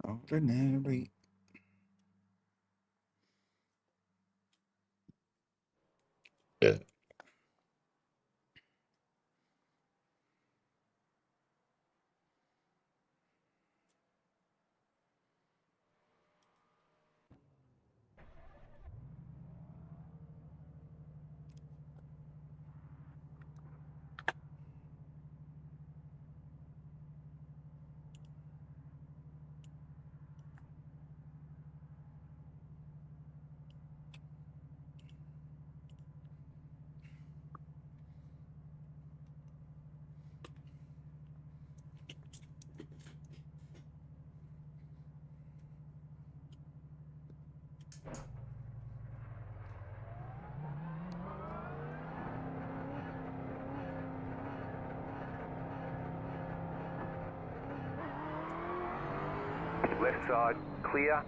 Ordinary. Yeah. Left side, clear.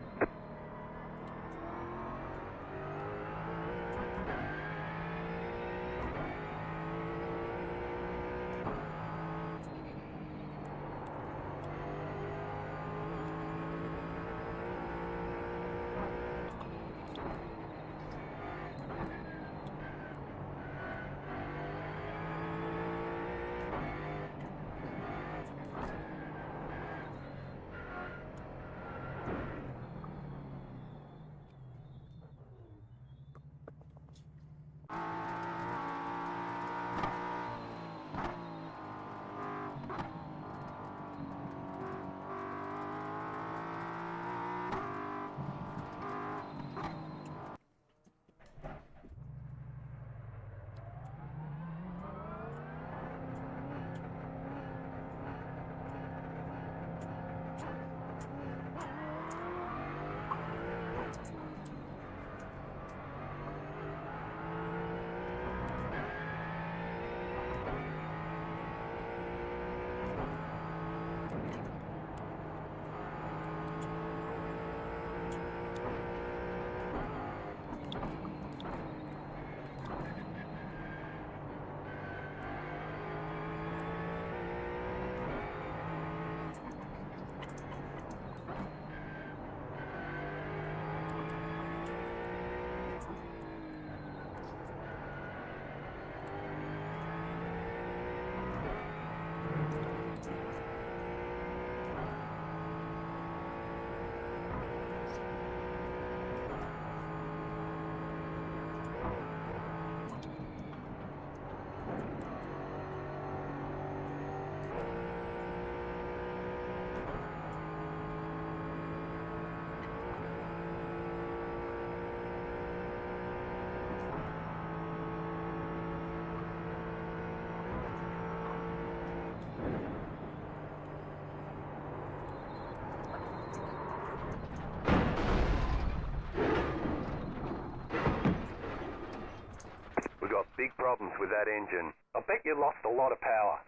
We've got big problems with that engine. I bet you lost a lot of power.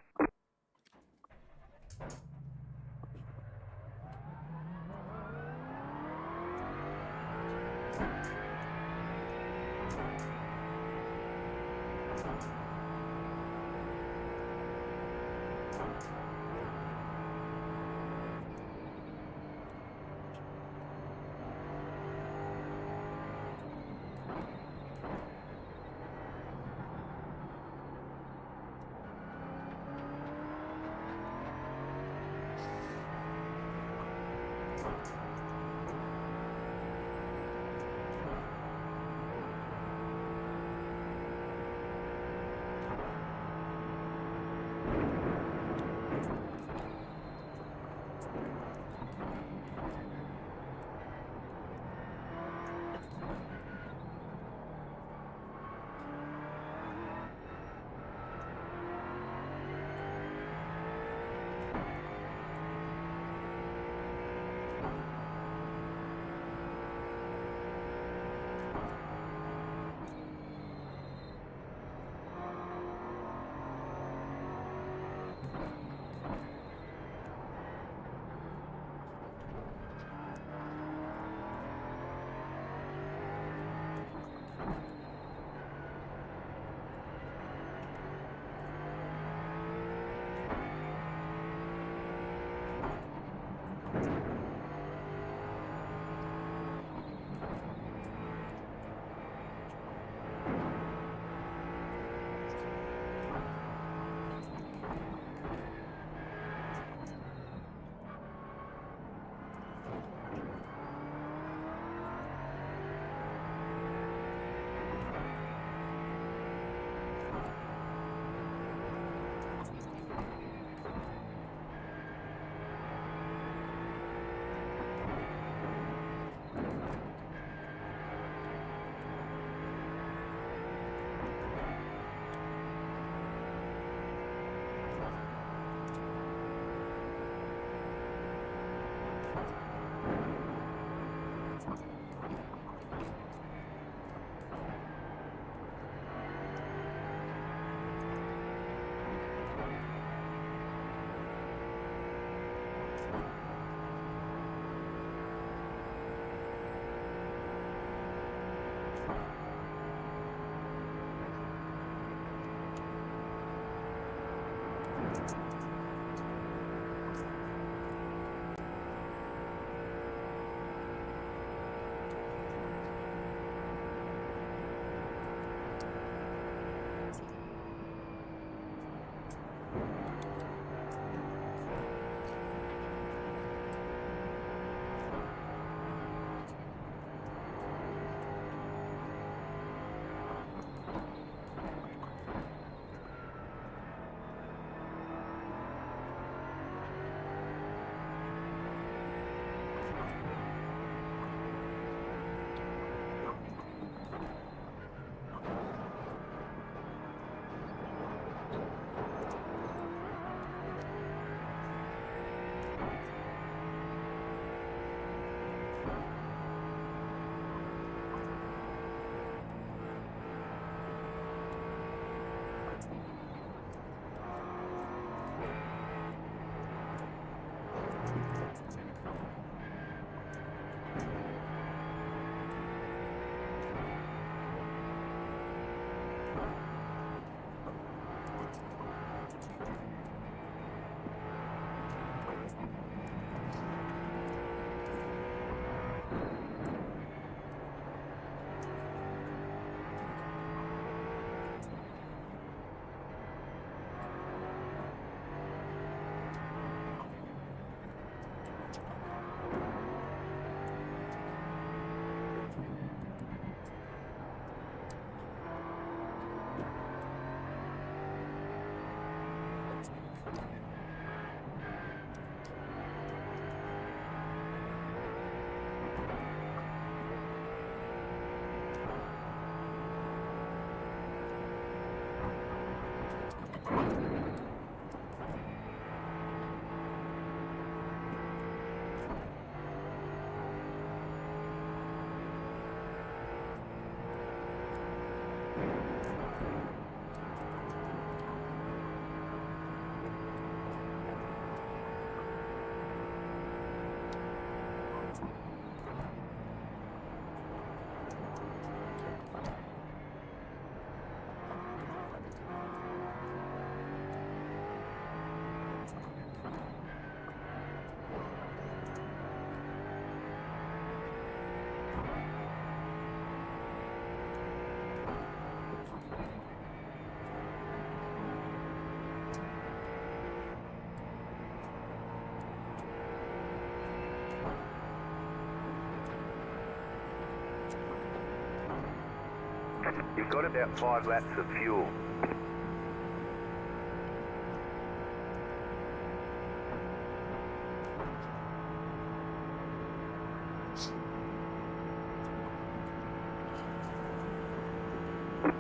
You've got about 5 laps of fuel.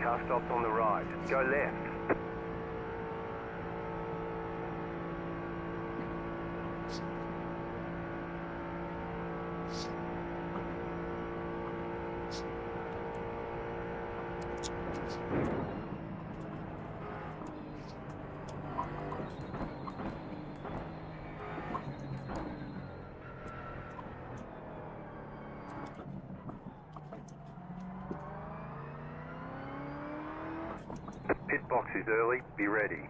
Car stops on the right. Go left. Pit box is early. Be ready.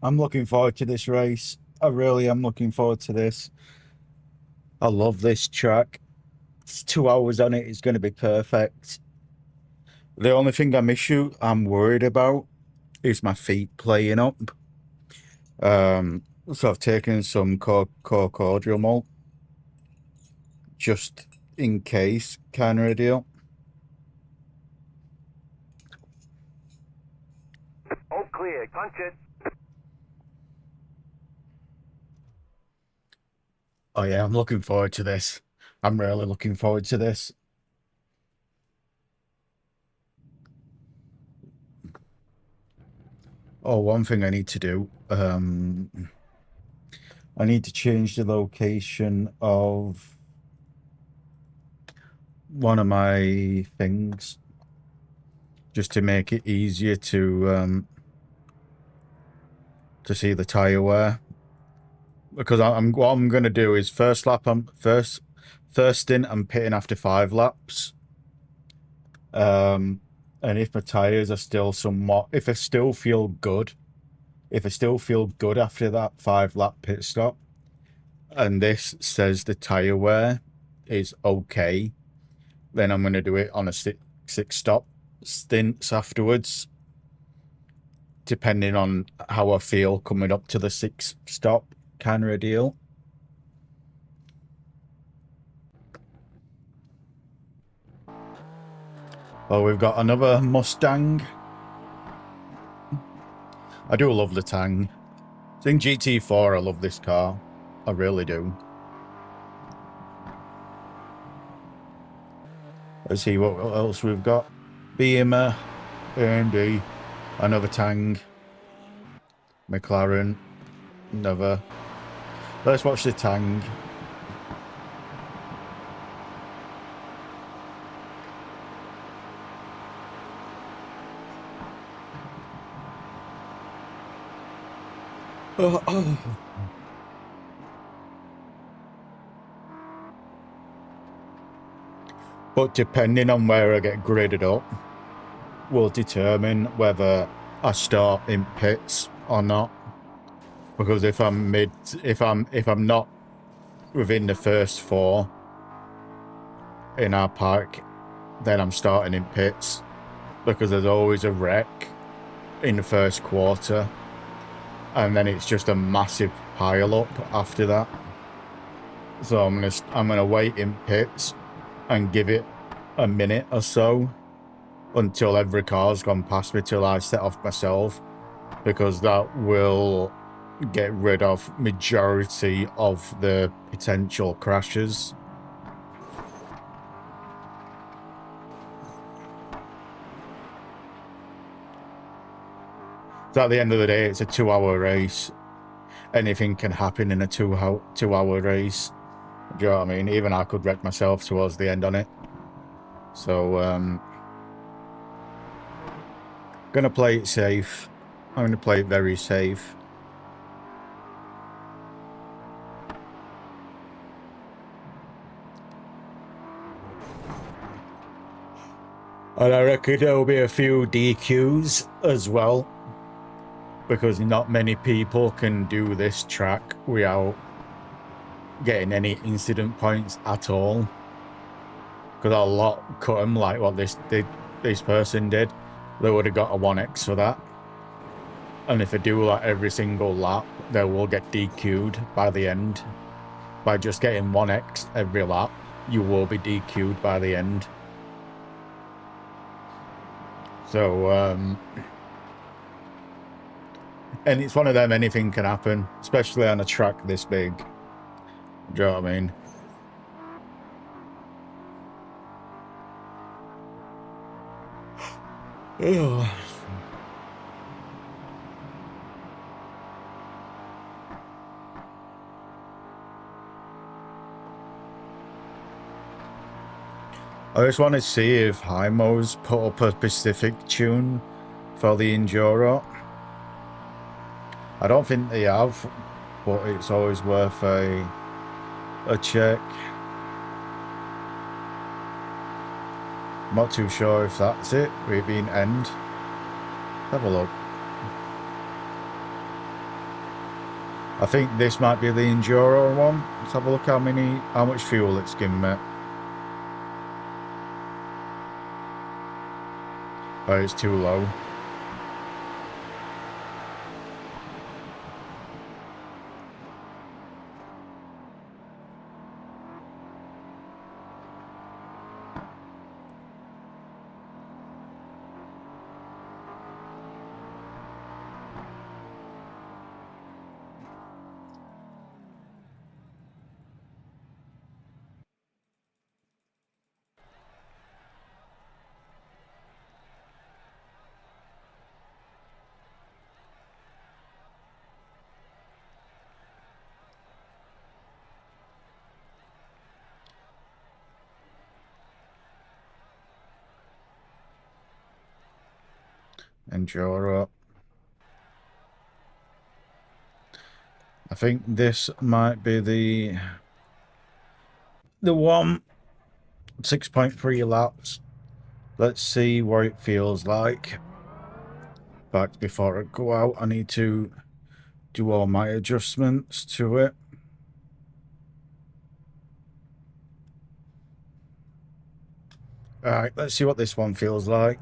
I'm looking forward to this race. I really am looking forward to this. I love this track. It's 2 hours on it. It's going to be perfect. The only thing I'm worried about is my feet playing up. So I've taken some cordial malt just in case, kind of a deal. All clear. Punch it. Oh yeah, I'm looking forward to this. I'm really looking forward to this. Oh, one thing I need to do. I need to change the location of one of my things just to make it easier to see the tire wear. Because what I'm gonna do is first stint I'm pitting after 5 laps. And if my tires are still somewhat, if I still feel good after that 5-lap pit stop, and this says the tire wear is okay, then I'm gonna do it on a 6-stop stints afterwards, depending on how I feel coming up to the 6-stop kind of a deal. Oh, we've got another Mustang. I do love the Tang. I think GT4, I love this car. I really do. Let's see what else we've got. Beamer, A&D, another Tang, McLaren, another. Let's watch the Tang. But depending on where I get graded up will determine whether I start in pits or not. Because if I'm not within the first 4 in our park, then I'm starting in pits, because there's always a wreck in the first quarter, and then it's just a massive pile up after that. So I'm gonna wait in pits and give it a minute or so until every car's gone past me, till I set off myself, because that will get rid of majority of the potential crashes. So at the end of the day, it's a 2-hour race. Anything can happen in a two-hour race. Do you know what I mean? Even I could wreck myself towards the end on it. So, gonna play it safe. I'm gonna play it very safe. And I reckon there'll be a few DQs as well, because not many people can do this track without getting any incident points at all. Because a lot cut them, like what this person did. They would have got a 1x for that. And if they do like every single lap, they will get DQ'd by the end. By just getting 1x every lap, you will be DQ'd by the end. So, and it's one of them, anything can happen, especially on a track this big. Do you know what I mean? Ugh. I just want to see if Hymo's put up a specific tune for the Enduro. I don't think they have, but it's always worth a check. I'm not too sure if that's it. We've been end. Have a look. I think this might be the Enduro one. Let's have a look how much fuel it's given me. Oh, it's too low. Enduro. I think this might be the one. 6.3 laps. Let's see what it feels like. But before I go out, I need to do all my adjustments to it. Alright, let's see what this one feels like.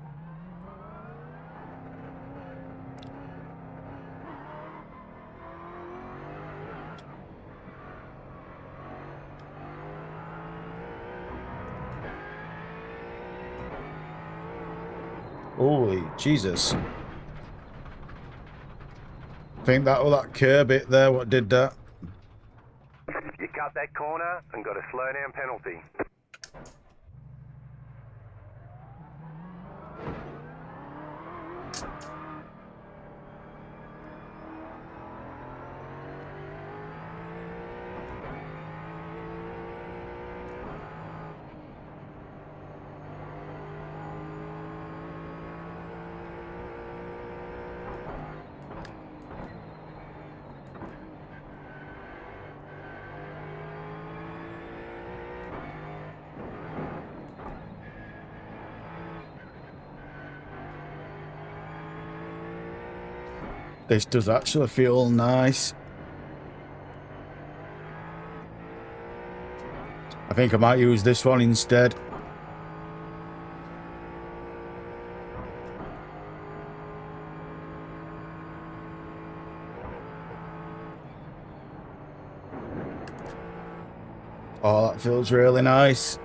Holy Jesus. I think that was that curb bit there, what did that? You cut that corner and got a slow down penalty. This does actually feel nice. I think I might use this one instead. Oh, that feels really nice.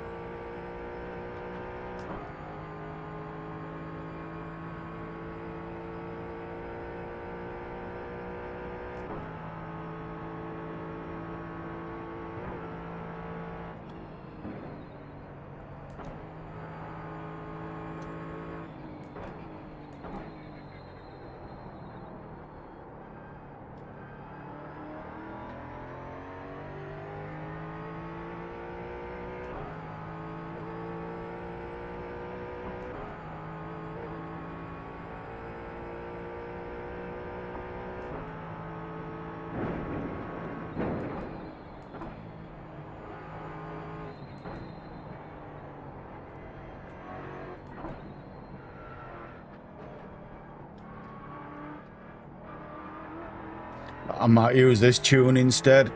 I might use this tune instead.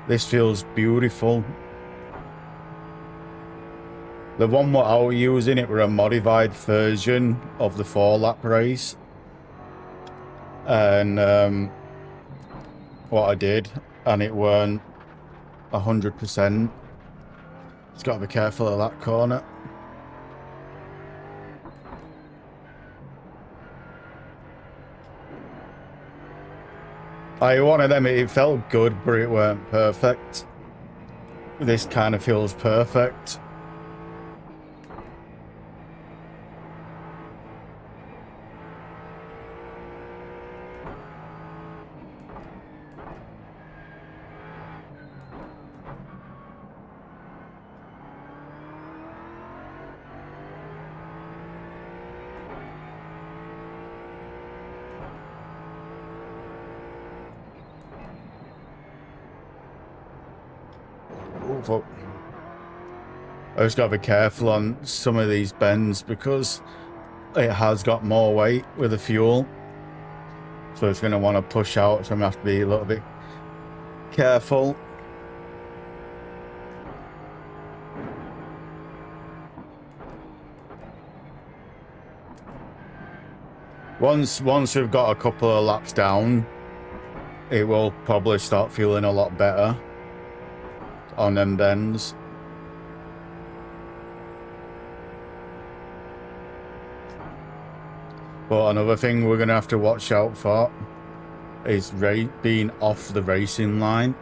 This feels beautiful. The one what I was using, it were a modified version of the 4-lap race. And what I did, and it weren't 100%. It's got to be careful of that corner. One of them, it felt good, but it weren't perfect. This kind of feels perfect. Fuck. I just gotta be careful on some of these bends because it has got more weight with the fuel, so it's going to want to push out, so I'm going to have to be a little bit careful. Once we've got a couple of laps down, it will probably start feeling a lot better on them bends. But another thing we're going to have to watch out for is being off the racing line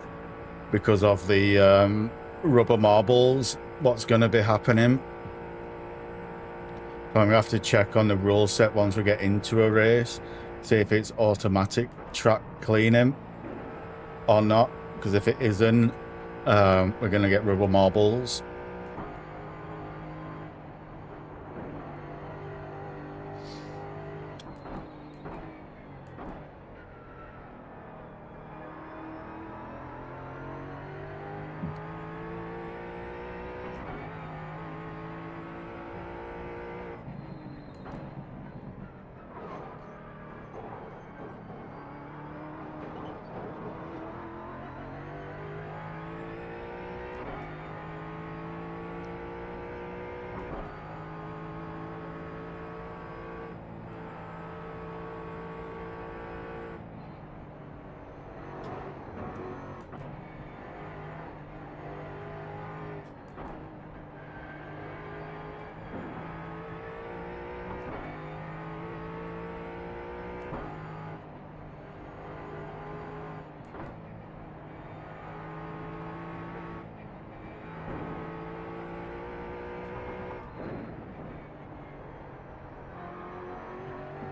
because of the rubber marbles, what's going to be happening. So I'm going to have to check on the rule set once we get into a race, see if it's automatic track cleaning or not, because if it isn't, we're going to get rubber marbles.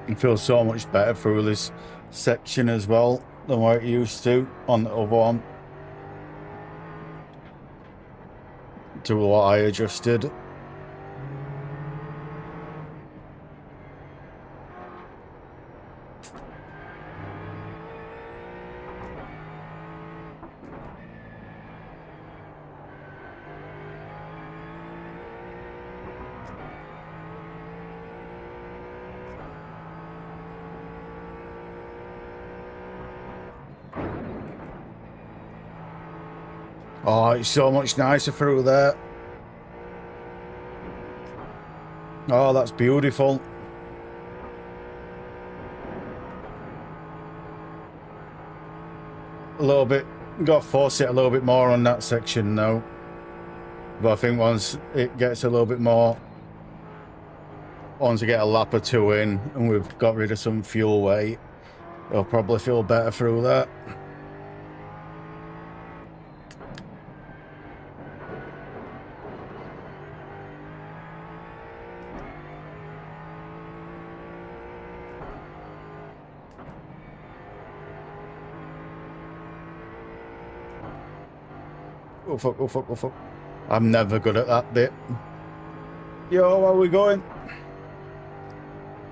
It feels so much better through this section as well than what it used to on the other one, to what I adjusted. Oh, it's so much nicer through there. Oh, that's beautiful. A little bit, got to force it a little bit more on that section now. But I think once it gets a little bit more, once we get a lap or two in and we've got rid of some fuel weight, it'll probably feel better through that. Oh fuck, oh fuck, oh fuck. I'm never good at that bit. Yo, where are we going?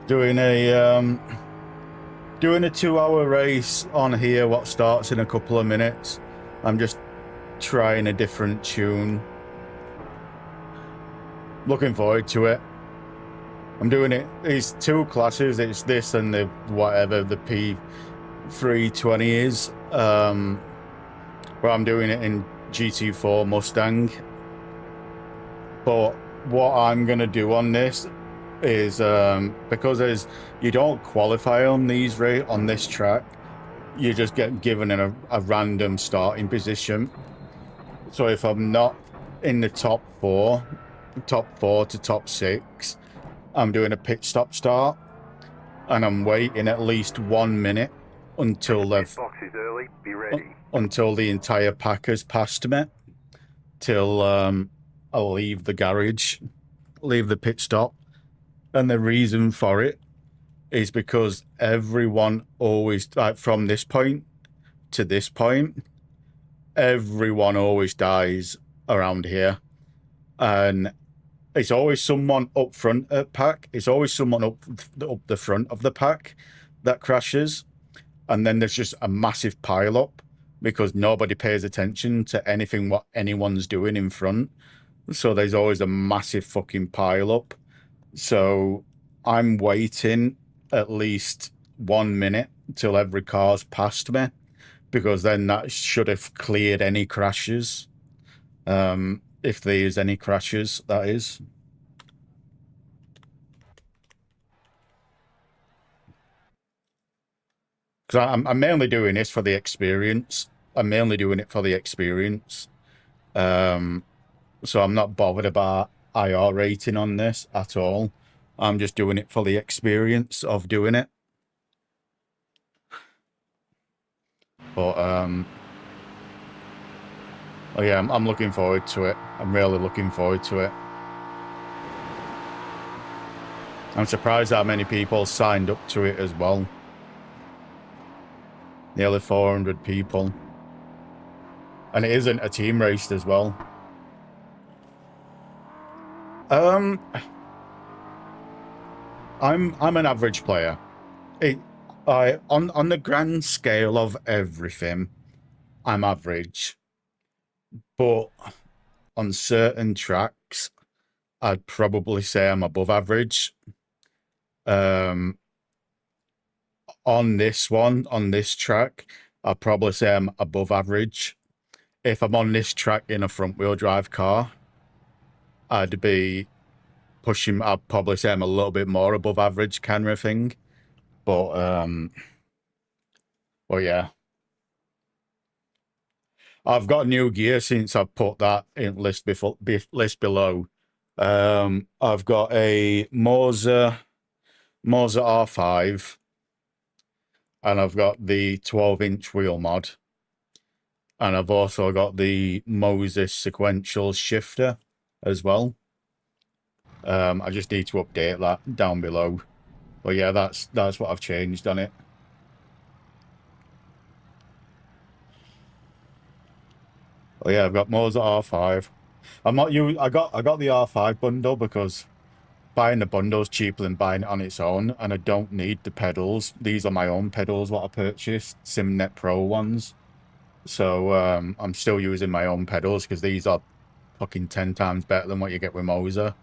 Doing a 2-hour race on here, what starts in a couple of minutes. I'm just trying a different tune. Looking forward to it. I'm doing it, it's 2 classes, it's this and the whatever, the 320 is, where I'm doing it in GT4 Mustang. But what I'm gonna do on this is, because you don't qualify on on this track, you just get given a random starting position. So if I'm not in the top four to top 6, I'm doing a pit stop start, and I'm waiting at least 1 minute until Pit box is early. Be ready. until the entire pack has passed me, till I'll leave the garage, leave the pit stop. And the reason for it is because everyone always, like, from this point to this point, everyone always dies around here. And it's always someone up front at pack. It's always someone up the front of the pack that crashes. And then there's just a massive pile up because nobody pays attention to anything what anyone's doing in front. So there's always a massive fucking pile up. So I'm waiting at least 1 minute till every car's passed me, because then that should have cleared any crashes. If there is any crashes, that is. Because I'm mainly doing this for the experience. I'm mainly doing it for the experience. So I'm not bothered about IR rating on this at all. I'm just doing it for the experience of doing it. But oh yeah, I'm looking forward to it. I'm really looking forward to it. I'm surprised how many people signed up to it as well. Nearly 400 people. And it isn't a team race as well. I'm an average player. On the grand scale of everything, I'm average. But on certain tracks, I'd probably say I'm above average. On this track, I'd probably say I'm above average. If I'm on this track in a front-wheel drive car, I'd be pushing, I'd probably say I'm a little bit more above average kind of thing. But, well, yeah. I've got new gear since I've put that in list below. I've got a Moza R5, and I've got the 12-inch wheel mod, and I've also got the Moses sequential shifter as well. I just need to update that down below. But yeah, that's what I've changed on it. Oh yeah, I've got Moza R5. I got the R5 bundle because buying the bundle's cheaper than buying it on its own, and I don't need the pedals. These are my own pedals what I purchased, SimNet Pro ones. So I'm still using my own pedals because these are fucking 10 times better than what you get with Moza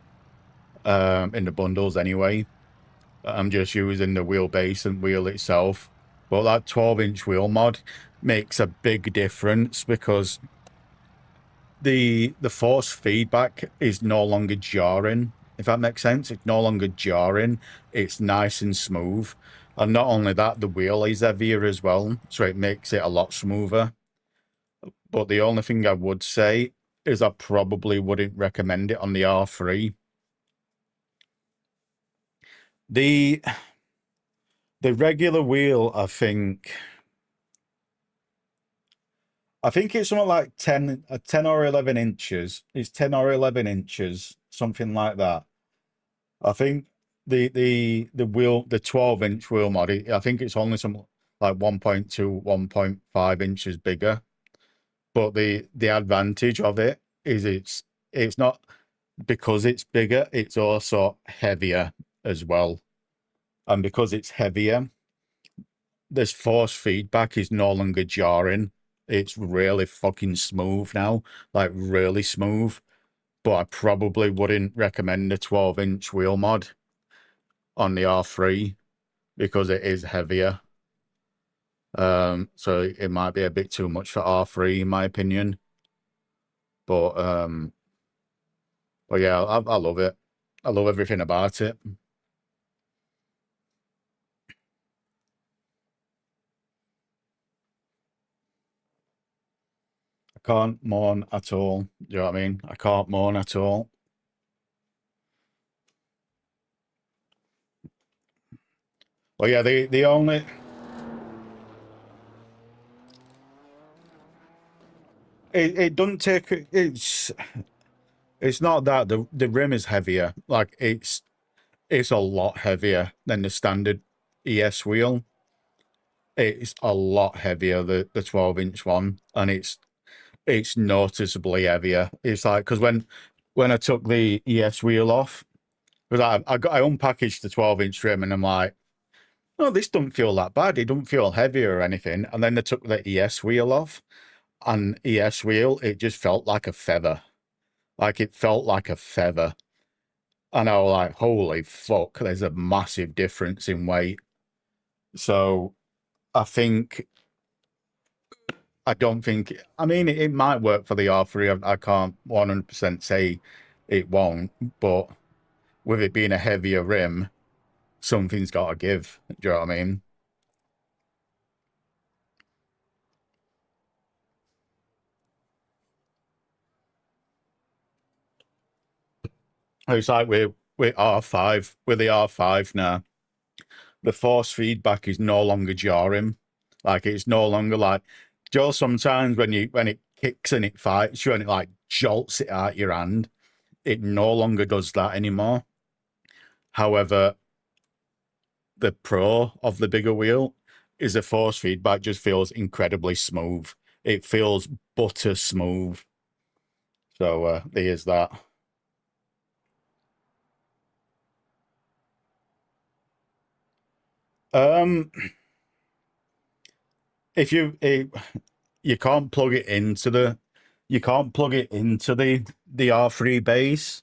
in the bundles anyway. I'm just using the wheelbase and wheel itself. But that 12-inch wheel mod makes a big difference because the force feedback is no longer jarring, if that makes sense. It's no longer jarring. It's nice and smooth. And not only that, the wheel is heavier as well, so it makes it a lot smoother. But the only thing I would say is I probably wouldn't recommend it on the R3. The regular wheel, I think it's something like 10 or 11 inches. It's 10 or 11 inches, something like that. I think the 12-inch wheel mod, I think it's only something like 1.2, 1.5 inches bigger. But the advantage of it is it's not because it's bigger, it's also heavier as well. And because it's heavier, this force feedback is no longer jarring. It's really fucking smooth now, like really smooth. But I probably wouldn't recommend a 12-inch wheel mod on the R3 because it is heavier. So it might be a bit too much for R3 in my opinion. But yeah, I love it. I love everything about it. I can't mourn at all. Do you know what I mean? I can't mourn at all. Well, yeah, the only it doesn't take it's not that the rim is heavier. Like it's a lot heavier than the standard ES wheel. It's a lot heavier, the 12-inch one, and it's noticeably heavier. It's like because when I took the ES wheel off, because I unpackaged the 12-inch rim and I'm like, oh, this doesn't feel that bad. It doesn't feel heavy or anything. And then they took the ES wheel off, and ES wheel, it just felt like a feather. Like it felt like a feather. And I was like, holy fuck, there's a massive difference in weight. So I don't think, I mean, it might work for the R3. I can't 100% say it won't, but with it being a heavier rim, something's got to give. Do you know what I mean? It's like with R5, with the R5 now, the force feedback is no longer jarring. Like it's no longer like, Joe, sometimes when it kicks and it fights you and it like jolts it out your hand, it no longer does that anymore. However, the pro of the bigger wheel is the force feedback just feels incredibly smooth. It feels butter smooth. So there's that. Um, if you can't plug it into the the R3 base.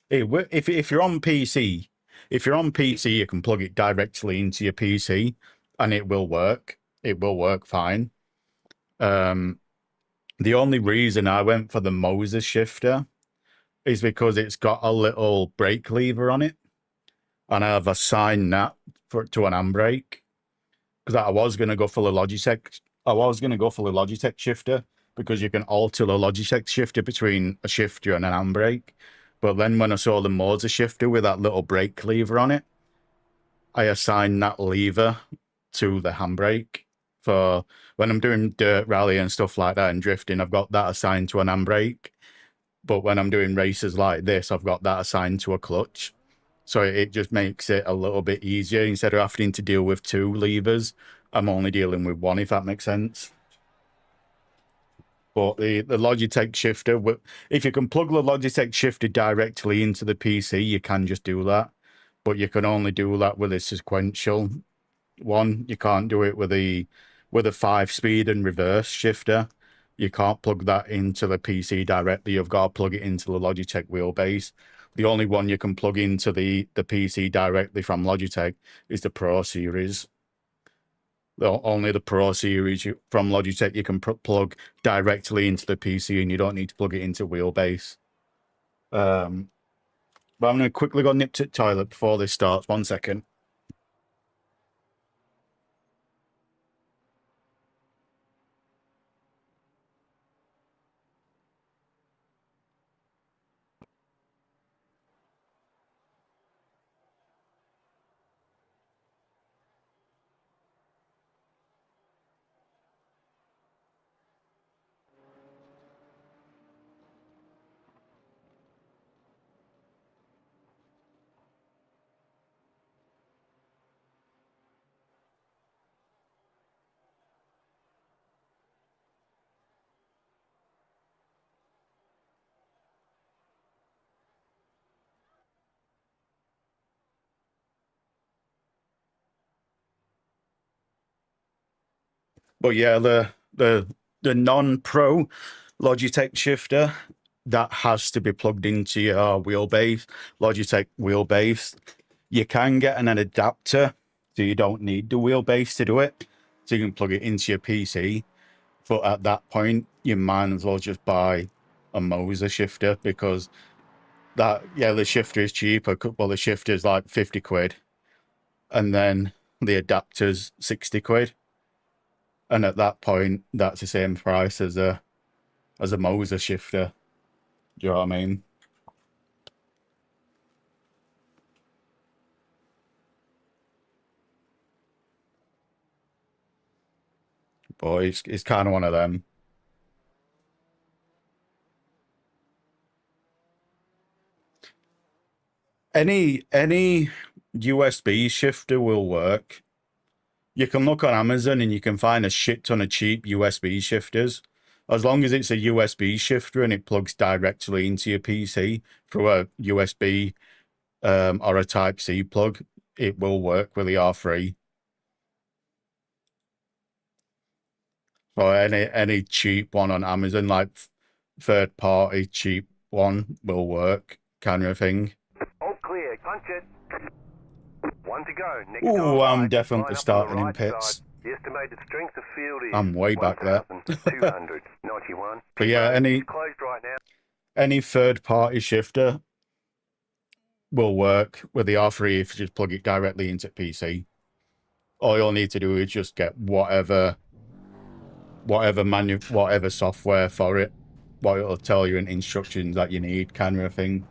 If you're on PC, you can plug it directly into your PC, and it will work. It will work fine. The only reason I went for the Moses shifter is because it's got a little brake lever on it, and I've assigned that to an handbrake. Because I was going to go for the Logitech. I was going to go for the Logitech shifter because you can alter the Logitech shifter between a shifter and an handbrake. But then when I saw the Moses shifter with that little brake lever on it, I assigned that lever to the handbrake. For when I'm doing dirt rally and stuff like that and drifting, I've got that assigned to an handbrake. But when I'm doing races like this, I've got that assigned to a clutch. So it just makes it a little bit easier. Instead of having to deal with two levers, I'm only dealing with one, if that makes sense. But the Logitech shifter, if you can plug the Logitech shifter directly into the PC, you can just do that. But you can only do that with a sequential one. You can't do it with a 5-speed and reverse shifter. You can't plug that into the PC directly. You've got to plug it into the Logitech wheelbase. The only one you can plug into the PC directly from Logitech is the Pro Series. Only the Pro Series from Logitech you can plug directly into the PC, and you don't need to plug it into wheelbase. But I'm going to quickly go nip to the toilet before this starts. 1 second. But yeah, the non-pro Logitech shifter, that has to be plugged into your wheelbase, Logitech wheelbase. You can get an adapter, so you don't need the wheelbase to do it. so you can plug it into your PC. But at that point, you might as well just buy a Moser shifter, because the shifter is cheaper. Well, the shifter is like 50 quid, and then the adapter's 60 quid. And at that point, that's the same price as a Moser shifter. Do you know what I mean? But it's kind of one of them. Any USB shifter will work. You can look on Amazon and you can find a shit ton of cheap USB shifters. As long as it's a USB shifter and it plugs directly into your PC through a USB or a Type-C plug, it will work with the R3. Or any cheap one on Amazon, like third party cheap one, will work, kind of thing. All clear. Punch it. One to go. Next Ooh, time I'm right, definitely line up on starting the in right pits. side. The estimated strength of field is I'm way back there. 1,291. But yeah, It's closed right now. any third party shifter will work with the R3 if you just plug it directly into PC. All you'll need to do is just get whatever software for it, what it'll tell you in instructions that you need, kind of thing.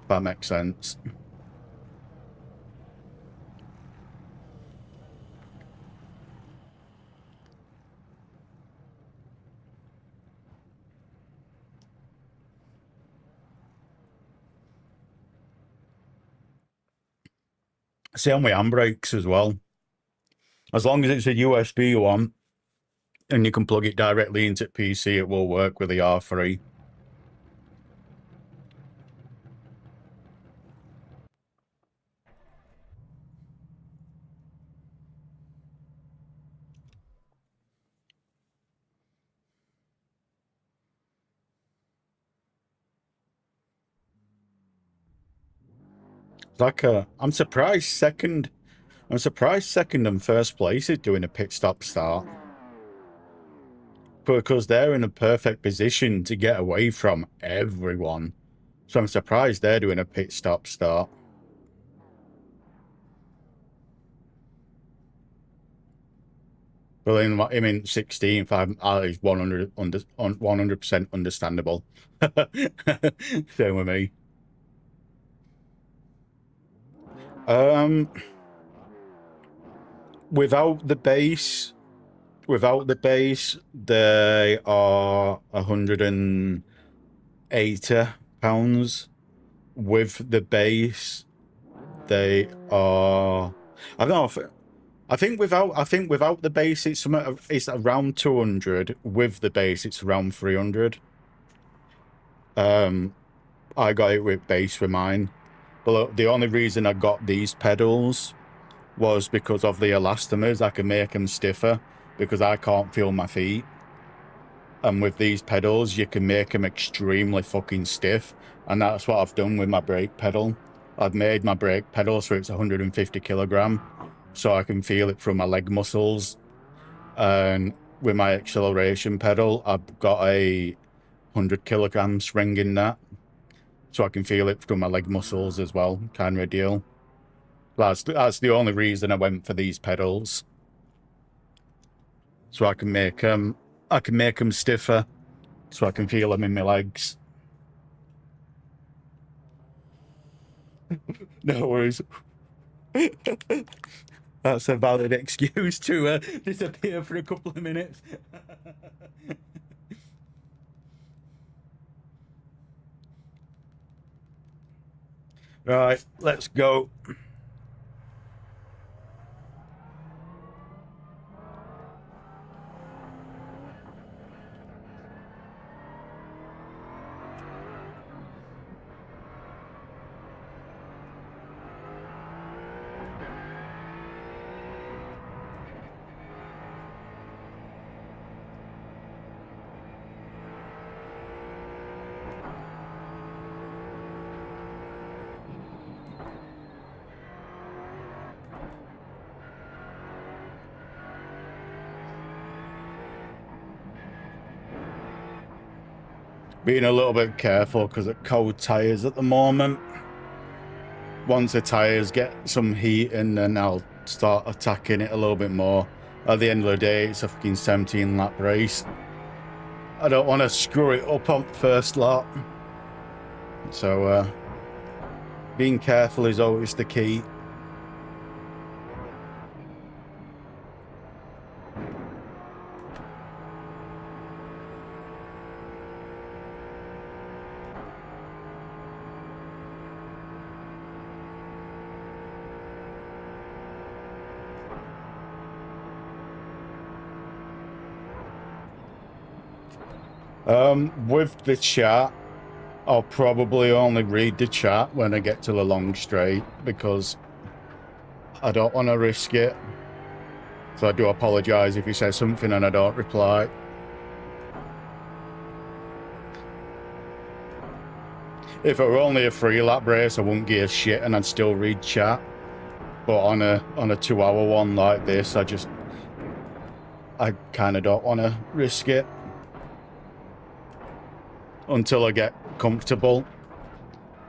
If that makes sense. Same with handbrakes as well. As long as it's a USB one and you can plug it directly into PC, it will work with the R3. Like I'm surprised second and first place is doing a pit stop start, because they're in a perfect position to get away from everyone. So I'm surprised they're doing a pit stop start. But I mean 16th, is 100% understandable. Same with me. Without the base, they are £180. With the base, they are, I don't know if, I think without the base it's around 200. With the base it's around 300. I got it with base with mine. But the only reason I got these pedals was because of the elastomers. I can make them stiffer because I can't feel my feet. And with these pedals, you can make them extremely fucking stiff. And that's what I've done with my brake pedal. I've made my brake pedal so it's 150 kilogram, so I can feel it through my leg muscles. And with my acceleration pedal, I've got a 100 kilogram spring in that, so I can feel it through my leg muscles as well, kind of deal. That's the only reason I went for these pedals, so I can make them stiffer, so I can feel them in my legs. No worries. That's a valid excuse to disappear for a couple of minutes. Right, let's go. being a little bit careful because of cold tires at the moment. Once the tires get some heat in, then I'll start attacking it a little bit more. At the end of the day, it's a fucking 17 lap race. I don't want to screw it up on first lap. So being careful is always the key. With the chat, I'll probably only read the chat when I get to the long straight because I don't want to risk it. So I do apologise if you say something and I don't reply. If it were only a 3-lap race, I wouldn't give a shit and I'd still read chat. But on a 2-hour one like this, I kind of don't want to risk it until I get comfortable.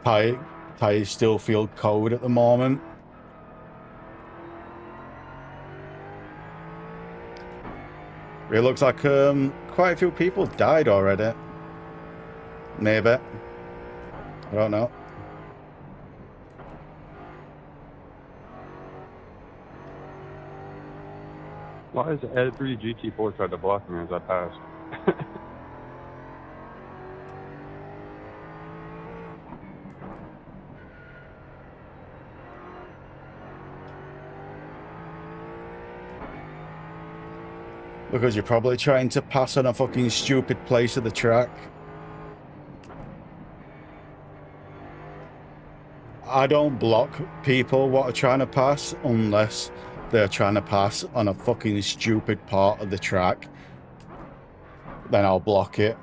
Tires still feel cold at the moment. It looks like quite a few people died already. Maybe. I don't know. Why is every GT4 tried to block me as I passed? Because you're probably trying to pass on a fucking stupid place of the track. I don't block people what are trying to pass unless they're trying to pass on a fucking stupid part of the track. Then I'll block it.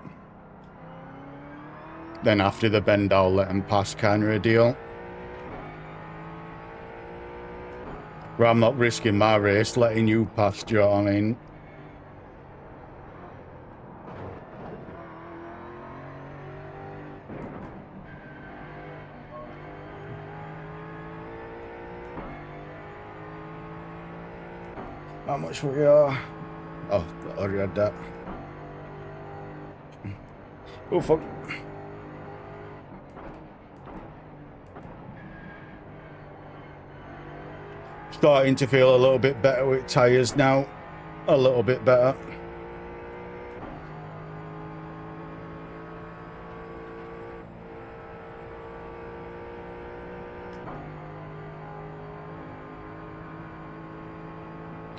Then after the bend, I'll let them pass, kind of a deal. But I'm not risking my race letting you pass, do you know what I mean? How much we are? Oh, I already had that. Oh, fuck. Starting to feel a little bit better with tyres now. A little bit better.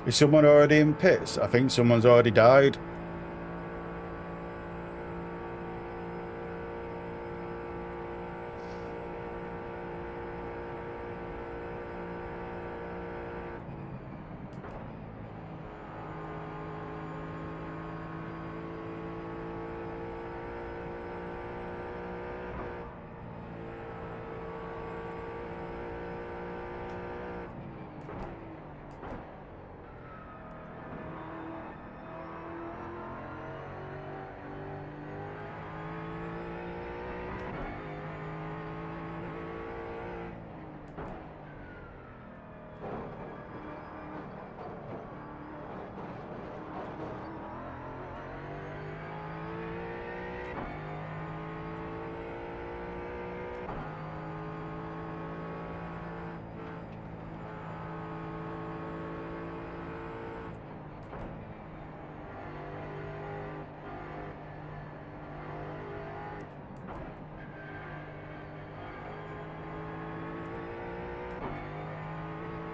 Is someone already in pits? I think someone's already died.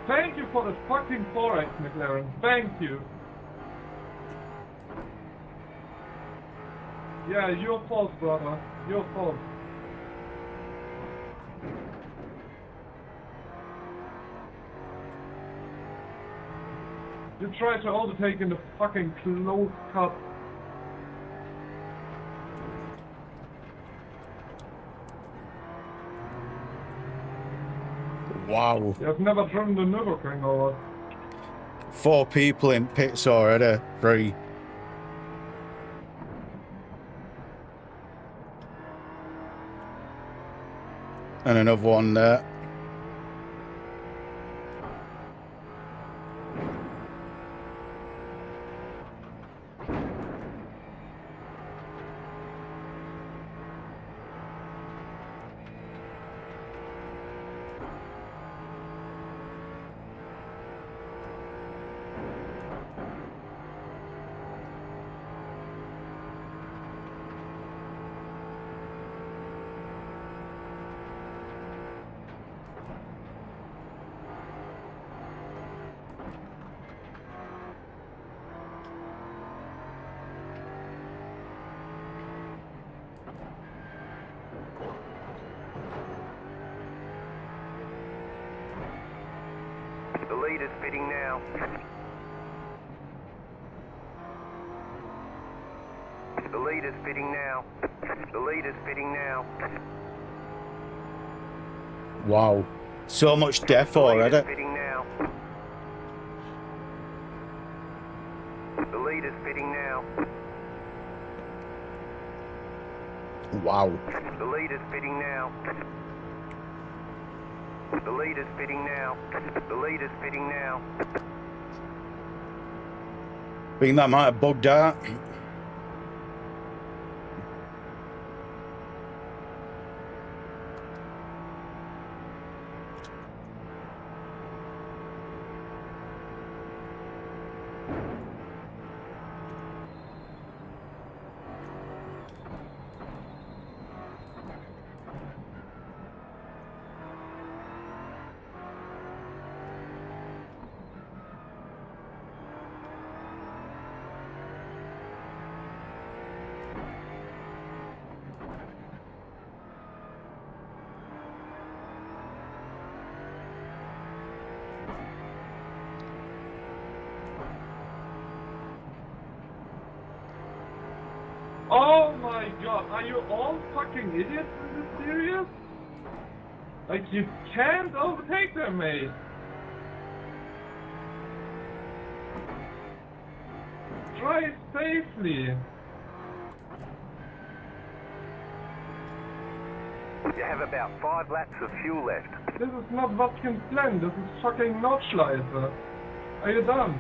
Thank you for the fucking Forex, McLaren. Thank you. Yeah, your fault, brother. Your fault. You tried to overtake in the fucking closed cut. Wow. I've never driven the Nürburgring or what? 4 people in pits already. 3. And another one there. The lead is fitting now. The lead is fitting now. The lead is fitting now. Wow. So much death The lead already. is fitting now. The lead is fitting now. Wow. The lead is fitting now. The lead is fitting now. The lead is fitting now. I think that might have bugged out. Oh my god, are you all fucking idiots in this series? Like, you can't overtake them, mate. Drive safely. You have about 5 laps of fuel left. This is not Watkins Glen, this is fucking Nordschleife. Are you dumb?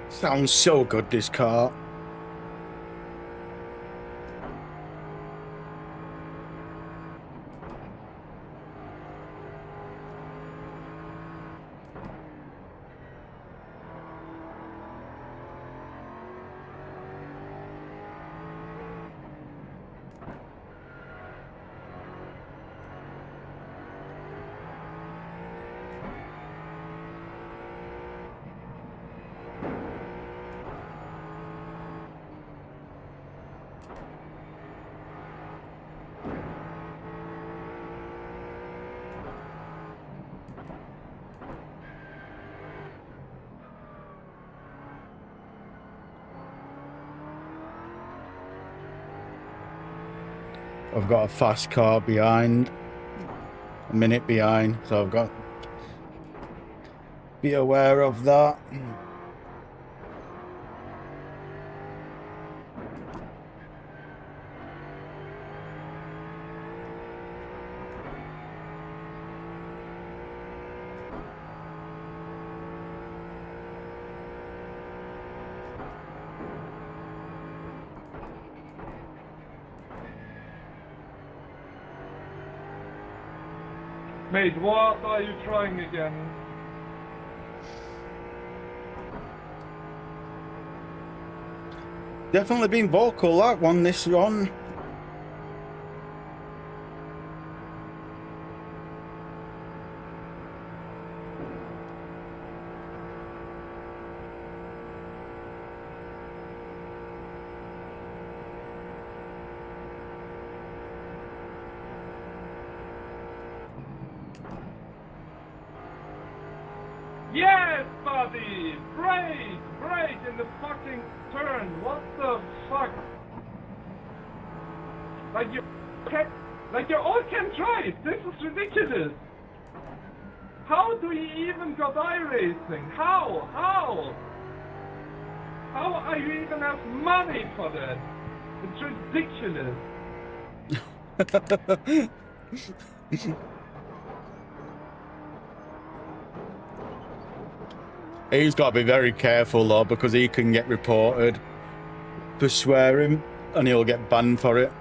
Sounds so good, this car. I've got a fast car behind, a minute behind, so I've got to be aware of that. Mate, what are you trying again? Definitely been vocal, that one, this one. Yes, buddy! Brake in the fucking turn! What the fuck? Like you all can drive! This is ridiculous! How do you even got iRacing? How? How are you even have money for that? It's ridiculous! He's got to be very careful though, because he can get reported for swearing and he'll get banned for it.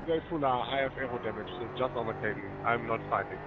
Very full now. I have aero damage, so just overtake me. I'm not fighting.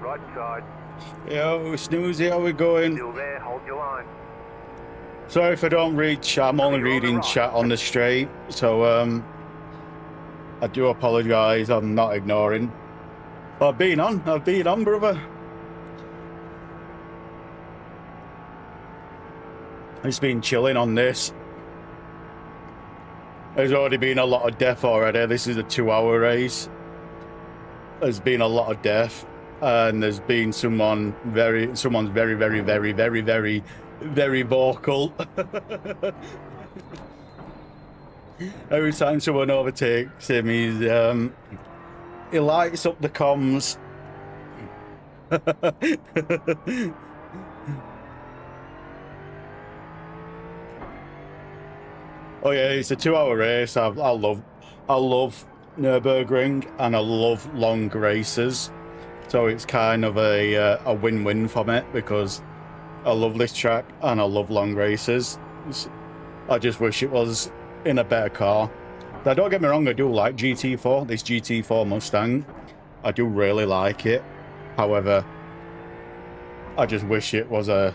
Right side. Yo, Snoozy, how we going? Still there, hold your line. Sorry if I don't read chat, I'm only reading chat on the straight, so I do apologise, I'm not ignoring. I've been on, brother. It's been chilling on this. There's already been a lot of death already. This is a 2-hour race. There's been a lot of death, and there's been someone's very vocal. Every time someone overtakes him, he lights up the comms. Oh yeah, it's a 2-hour race. I love Nürburgring, and I love long races. So it's kind of a win-win for me, because I love this track and I love long races. I just wish it was in a better car. Now, don't get me wrong, I do like GT4, this GT4 Mustang. I do really like it. However, I just wish it was either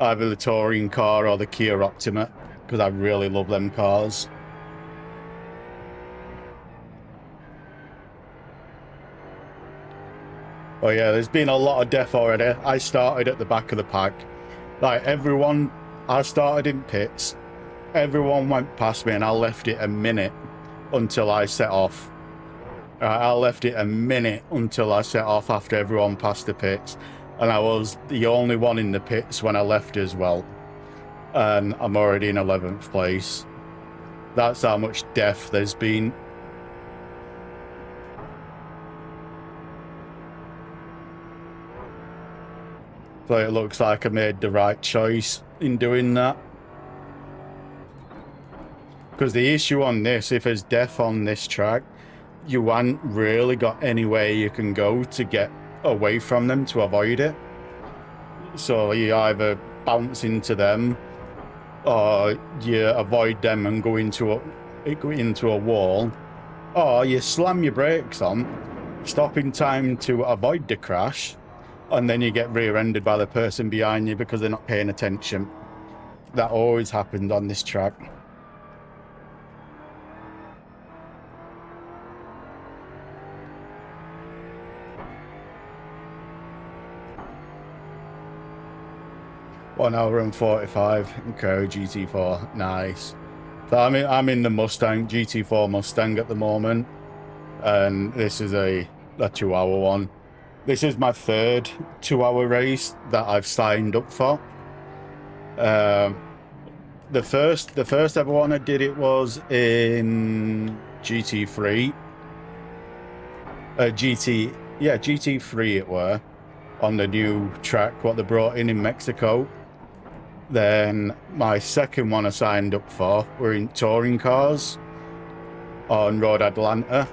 the touring car or the Kia Optima, because I really love them cars. Oh yeah, there's been a lot of death already. I started at the back of the pack. Like everyone, I started in pits. Everyone went past me and I left it a minute until I set off. I left it a minute until I set off after everyone passed the pits, and I was the only one in the pits when I left as well. And I'm already in 11th place. That's how much death there's been. So it looks like I made the right choice in doing that. Because the issue on this, if there's death on this track, you haven't really got anywhere you can go to get away from them to avoid it. So you either bounce into them, or you avoid them and go into a wall, or you slam your brakes on, stop in time to avoid the crash, and then you get rear-ended by the person behind you because they're not paying attention. That always happened on this track. One hour and 45. Okay, GT4, nice. So I'm in the Mustang, GT4 Mustang at the moment, and this is a 2-hour one. This is my third 2-hour race that I've signed up for. The first ever one I did it was in GT3. GT3 it were, on the new track what they brought in Mexico. Then my second one I signed up for were in touring cars on Road Atlanta,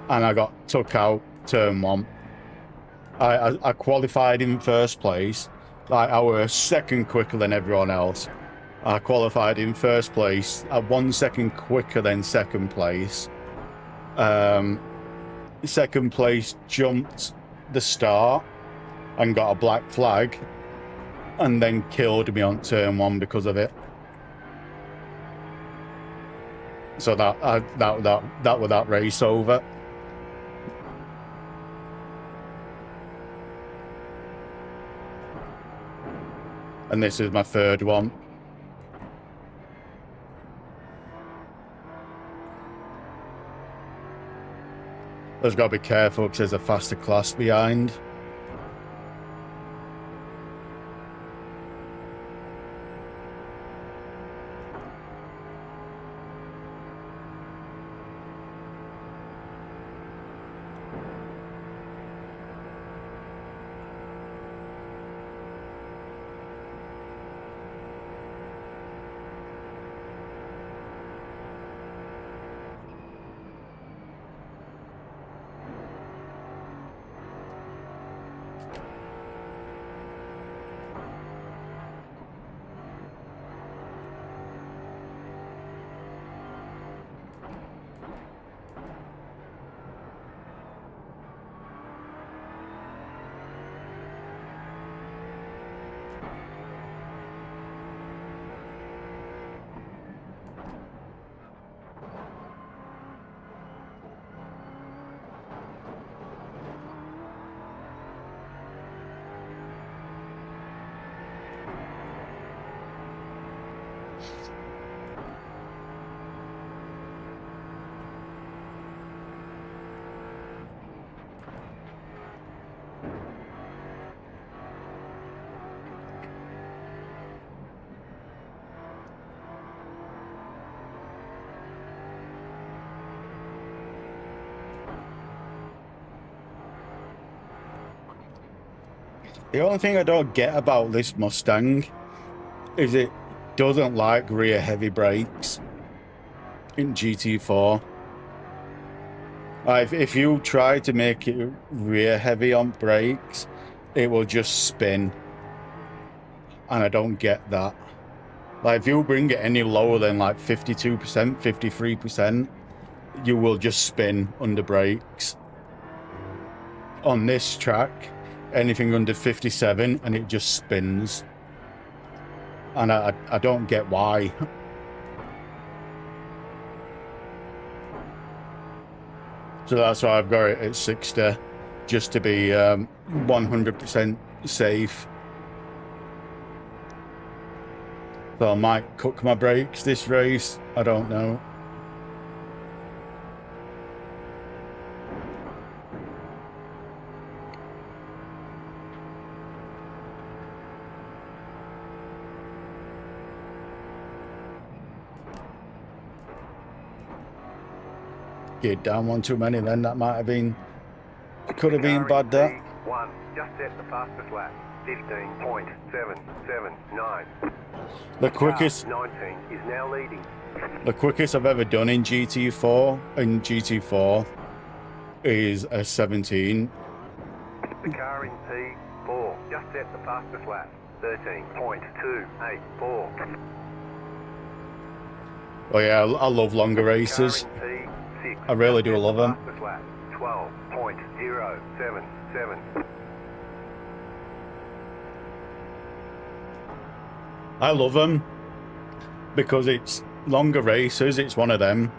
and I got took out turn 1. I qualified in first place. Like, I was second quicker than everyone else. I qualified in first place at 1 second quicker than second place. Second place jumped the start and got a black flag, and then killed me on turn 1 because of it. So that was that race over. And this is my third one. I just got to be careful because there's a faster class behind. The only thing I don't get about this Mustang is it doesn't like rear heavy brakes in GT4. If you try to make it rear heavy on brakes, it will just spin. And I don't get that. Like, if you bring it any lower than like 52%, 53%, you will just spin under brakes. On this track, anything under 57 and it just spins. And I don't get why. So that's why I've got it at 60, just to be 100% safe. So I might cook my brakes this race, I don't know. geared down one too many then. That might have been... It could have been bad, that. P1, just set the fastest lap. 15.779. The quickest... 19 is now leading. The quickest I've ever done in GT4 is a 17. The car in P4, just set the fastest lap. 13.284. Oh yeah, I love longer races. I really do love them. 12.077. I love them because it's longer races. It's one of them.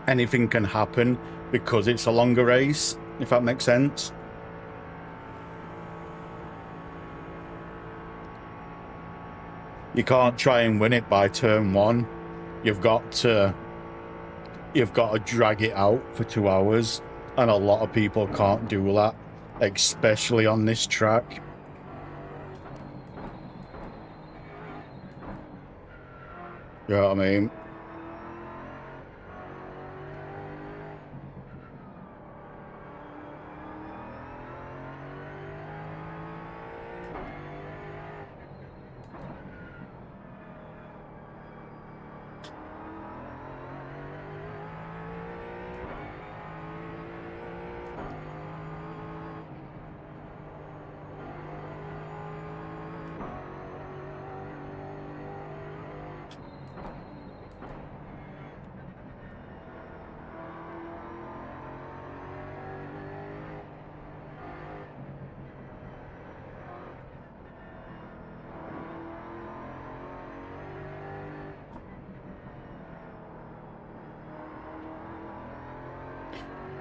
Anything can happen because it's a longer race, if that makes sense. You can't try and win it by turn one. You've got to drag it out for 2 hours, and a lot of people can't do that, especially on this track. You know what I mean?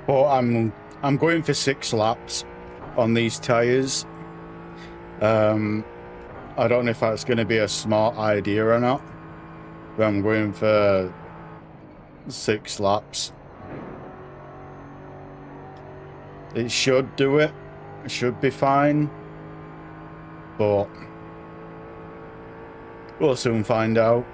But I'm going for 6 laps on these tyres. I don't know if that's going to be a smart idea or not, but I'm going for 6 laps. It should do it. It should be fine. But we'll soon find out.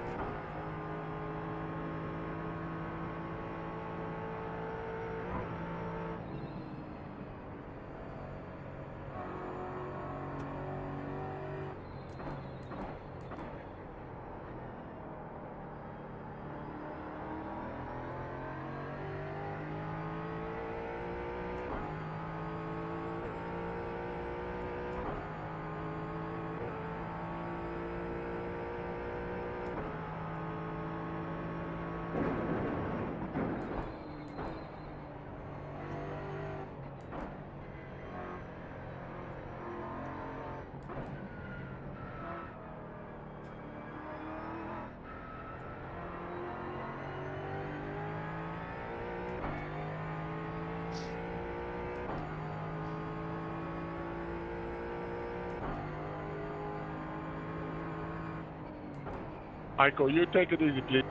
Heiko, you take it easy, please.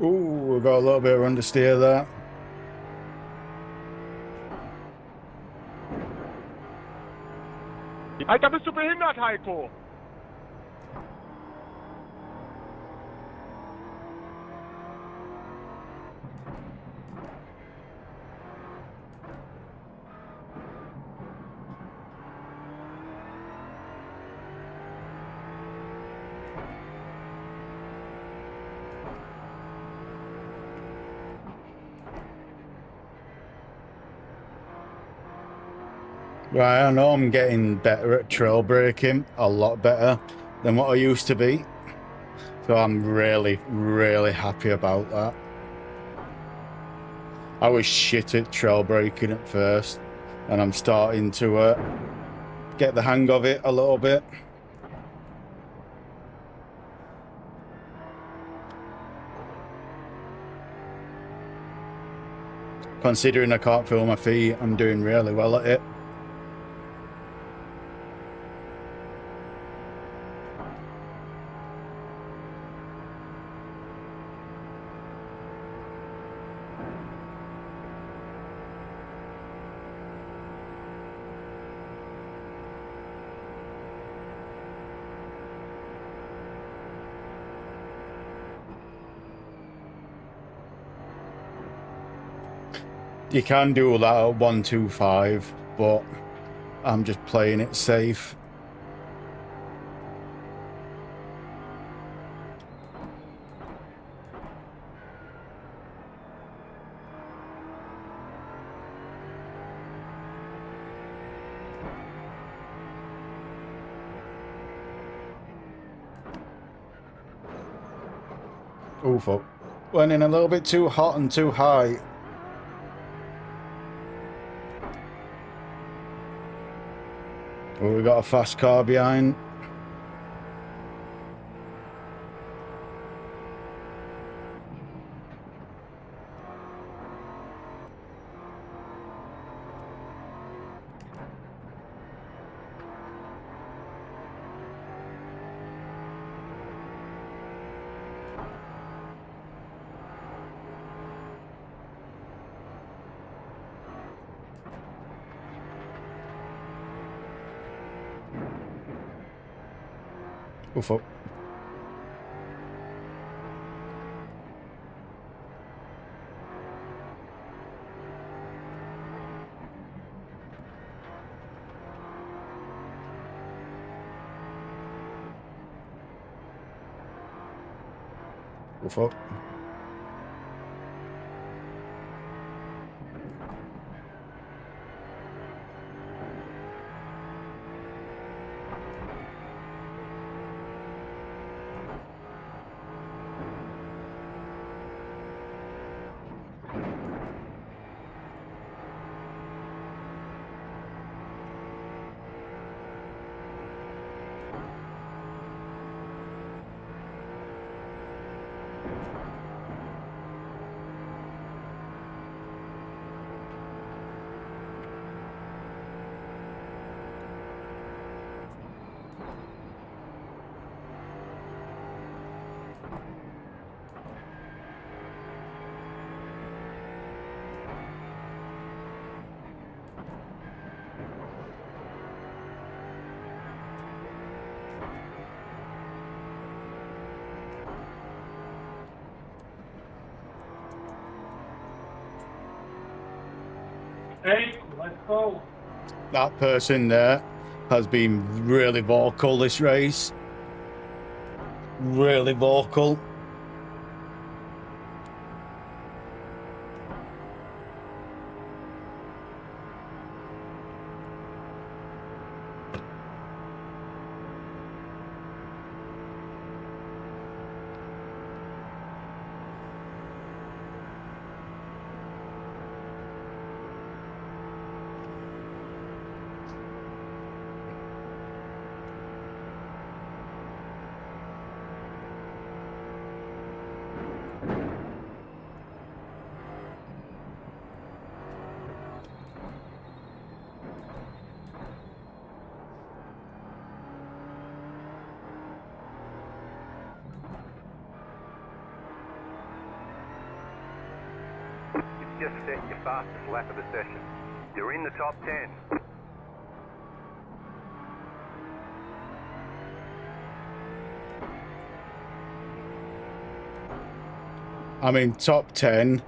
Ooh, we got a little bit of understeer there. Alter, bist du behindert, Heiko? Right, I know I'm getting better at trail braking, a lot better than what I used to be. So I'm really, really happy about that. I was shit at trail braking at first, and I'm starting to get the hang of it a little bit. Considering I can't feel my feet, I'm doing really well at it. You can do that at 125, but I'm just playing it safe. Oh fuck. Went in a little bit too hot and too high. Oh, we got a fast car behind. Oh fuck. Oh fuck. Hey, let's go. That person there has been really vocal this race. Really vocal. Just set your fastest lap of the session. You're in the top 10. I'm in top 10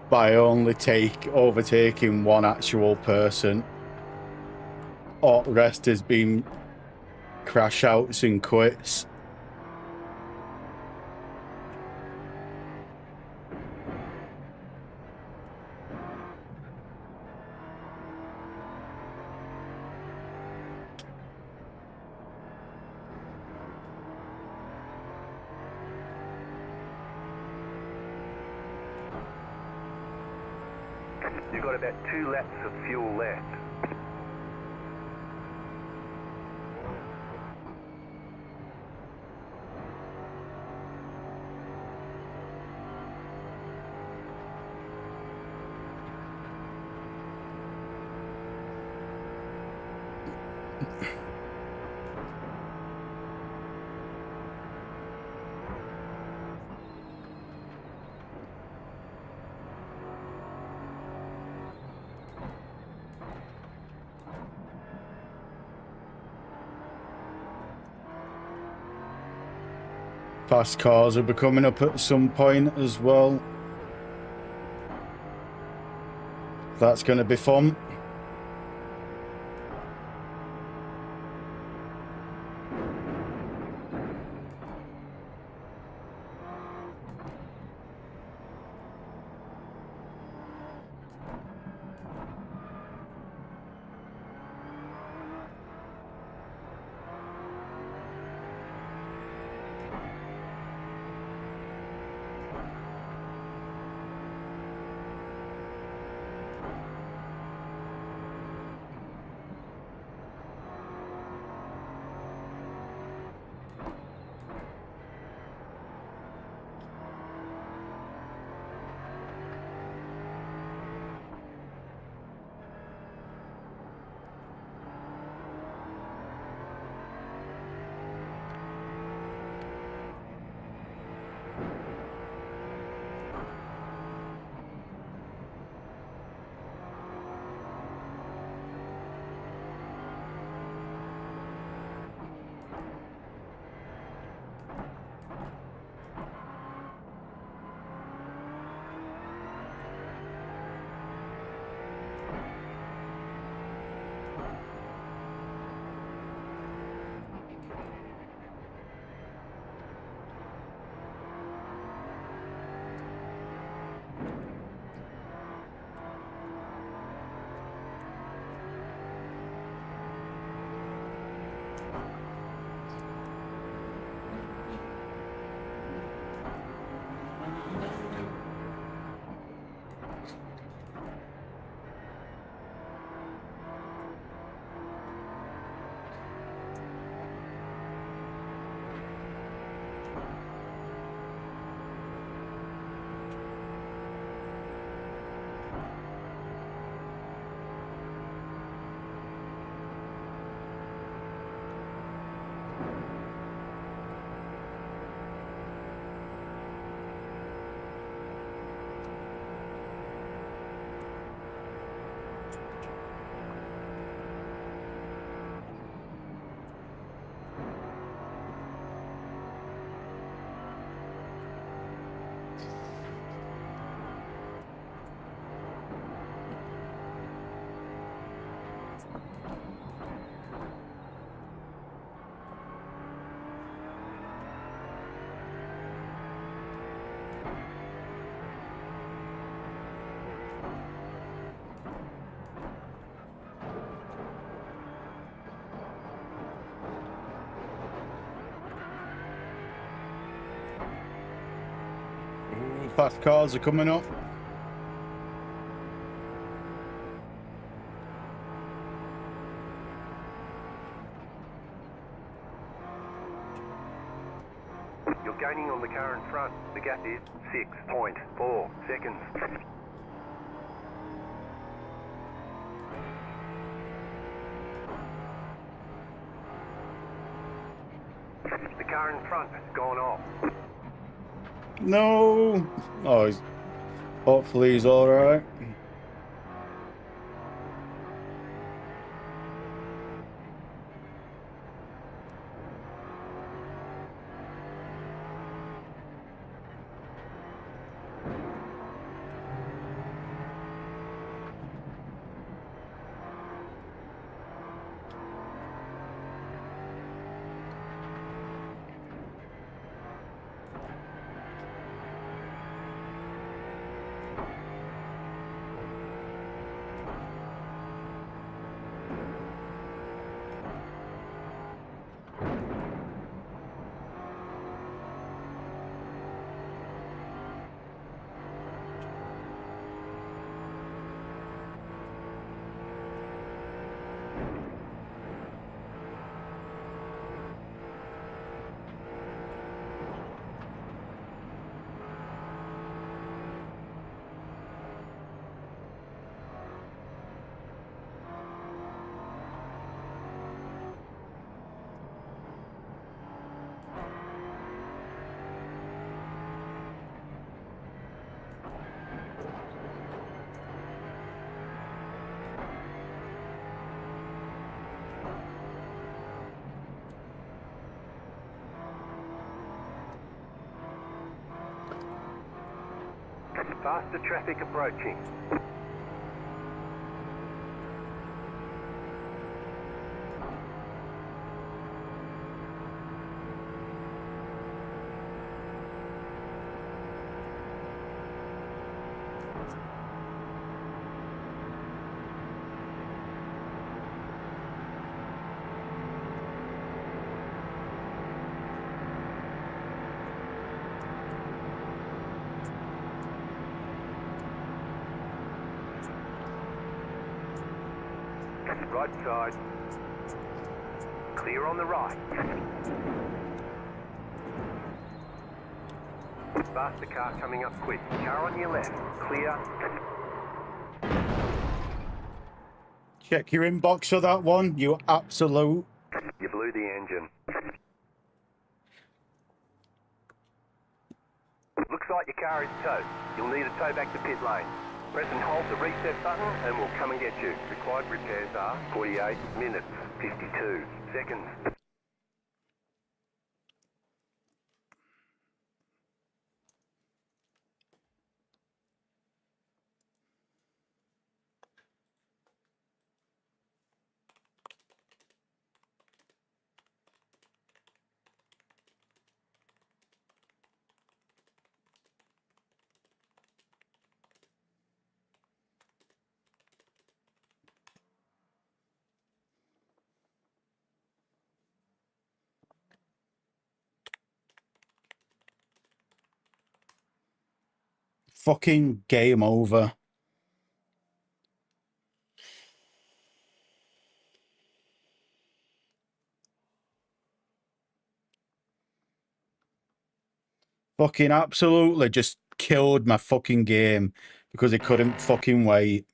by only overtaking one actual person. All the rest has been crash outs and quits. You've got about 2 laps of fuel left. Fast cars will be coming up at some point as well. That's going to be fun. Fast cars are coming up. You're gaining on the car in front. The gap is 6.4 seconds. The car in front has gone off. No. Oh, hopefully he's all right. Faster traffic approaching. Right side. Clear on the right. Faster car coming up quick. Car on your left. Clear. Check your inbox for that one, you absolute. You blew the engine. Looks like your car is towed. You'll need a tow back to pit lane. Press and hold the reset button and we'll come and get you. Required repairs are 48 minutes, 52 seconds. Fucking game over. Fucking absolutely just killed my fucking game because he couldn't fucking wait.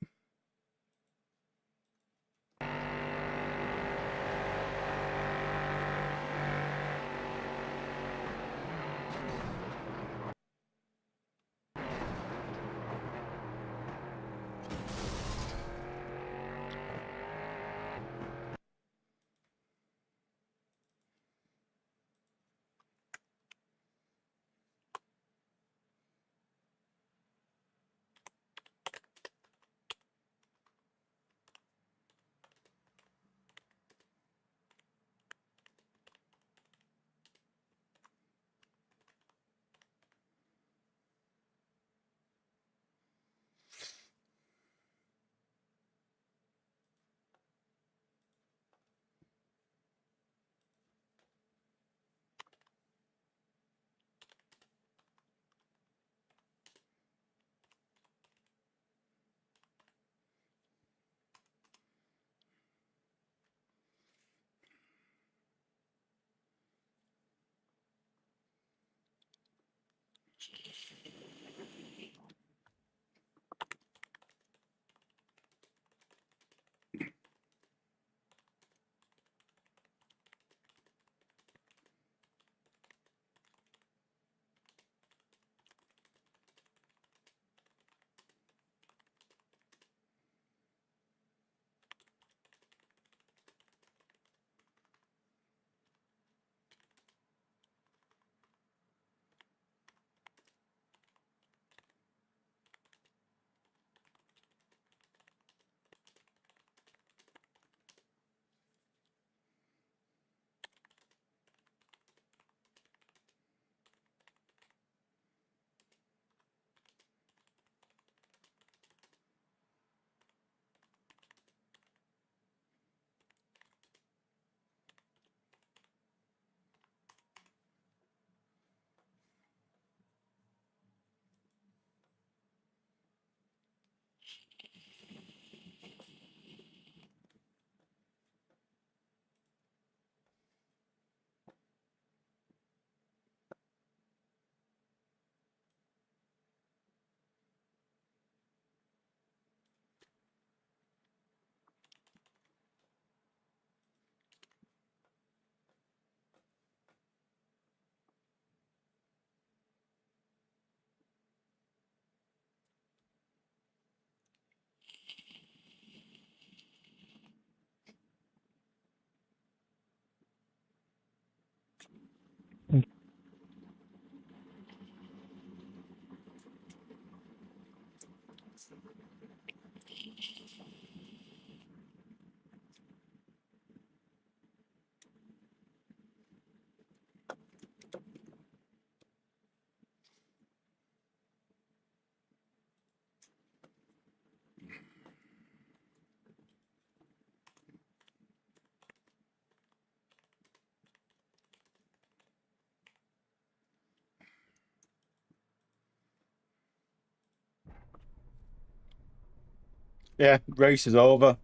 Yeah, race is over.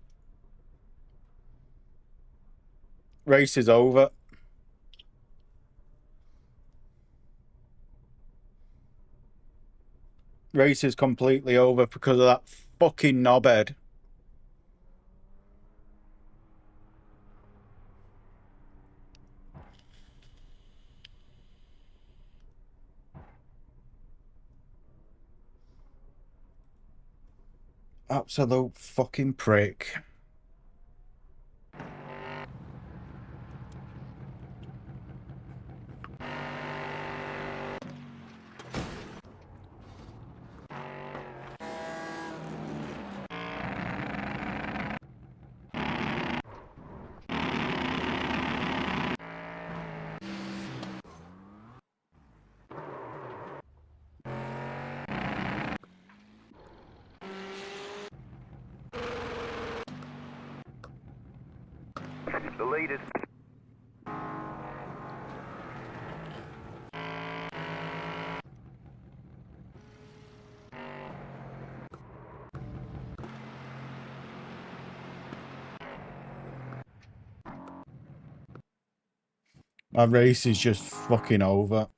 Race is over. Race is completely over because of that fucking knobhead. Absolute fucking prick. The leaders. My race is just fucking over.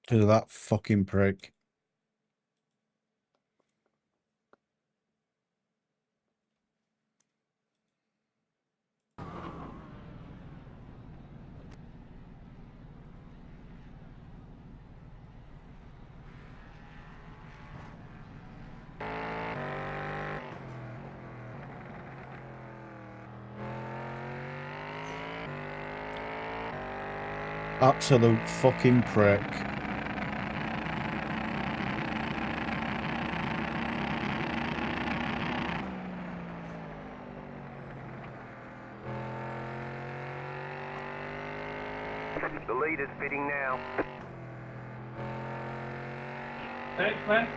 Because of that fucking prick. Absolute fucking prick. The leaders pitting now. Thanks, man.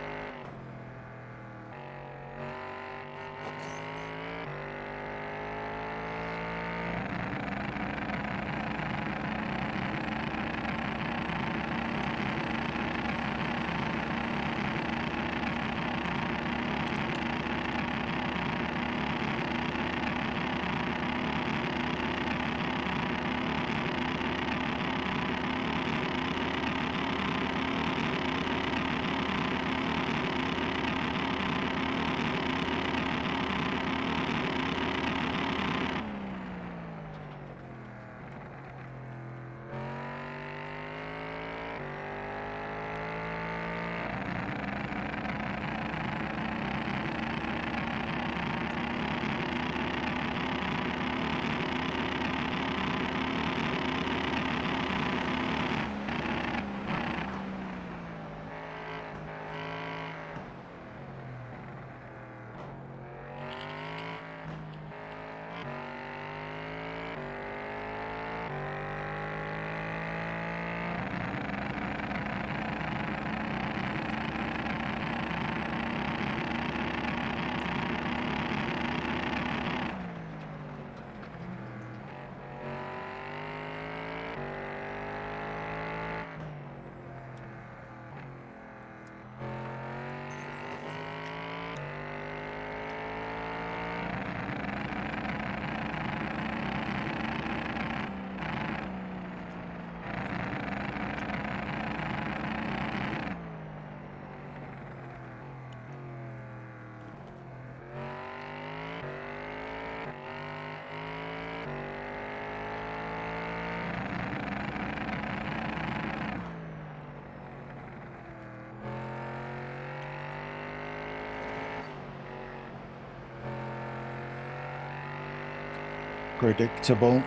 Predictable.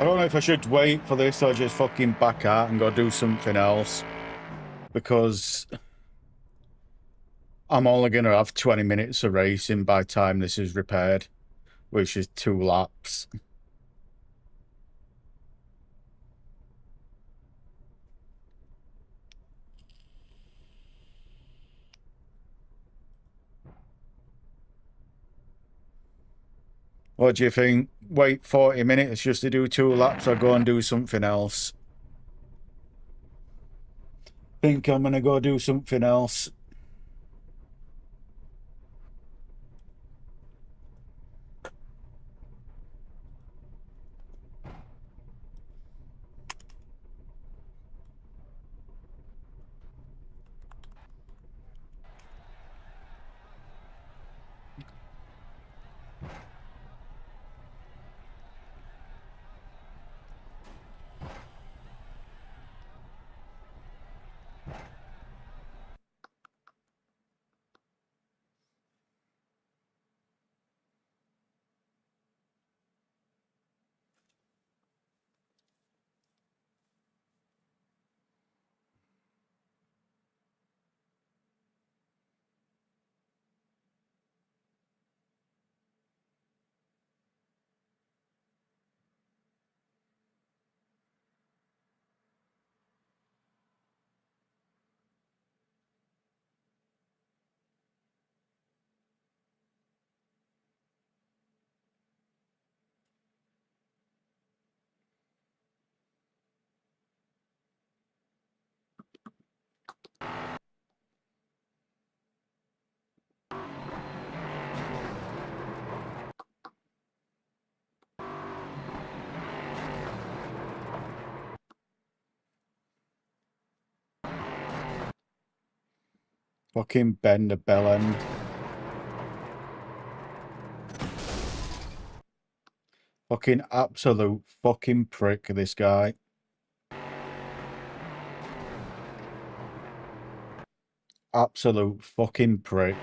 don't know if I should wait for this or just fucking back out and go do something else. Because I'm only going to have 20 minutes of racing by the time this is repaired, which is 2 laps. What do you think? Wait 40 minutes just to do 2 laps or go and do something else? Think I'm going to go do something else. Fucking bend the bell end. Fucking absolute fucking prick, this guy. Absolute fucking prick.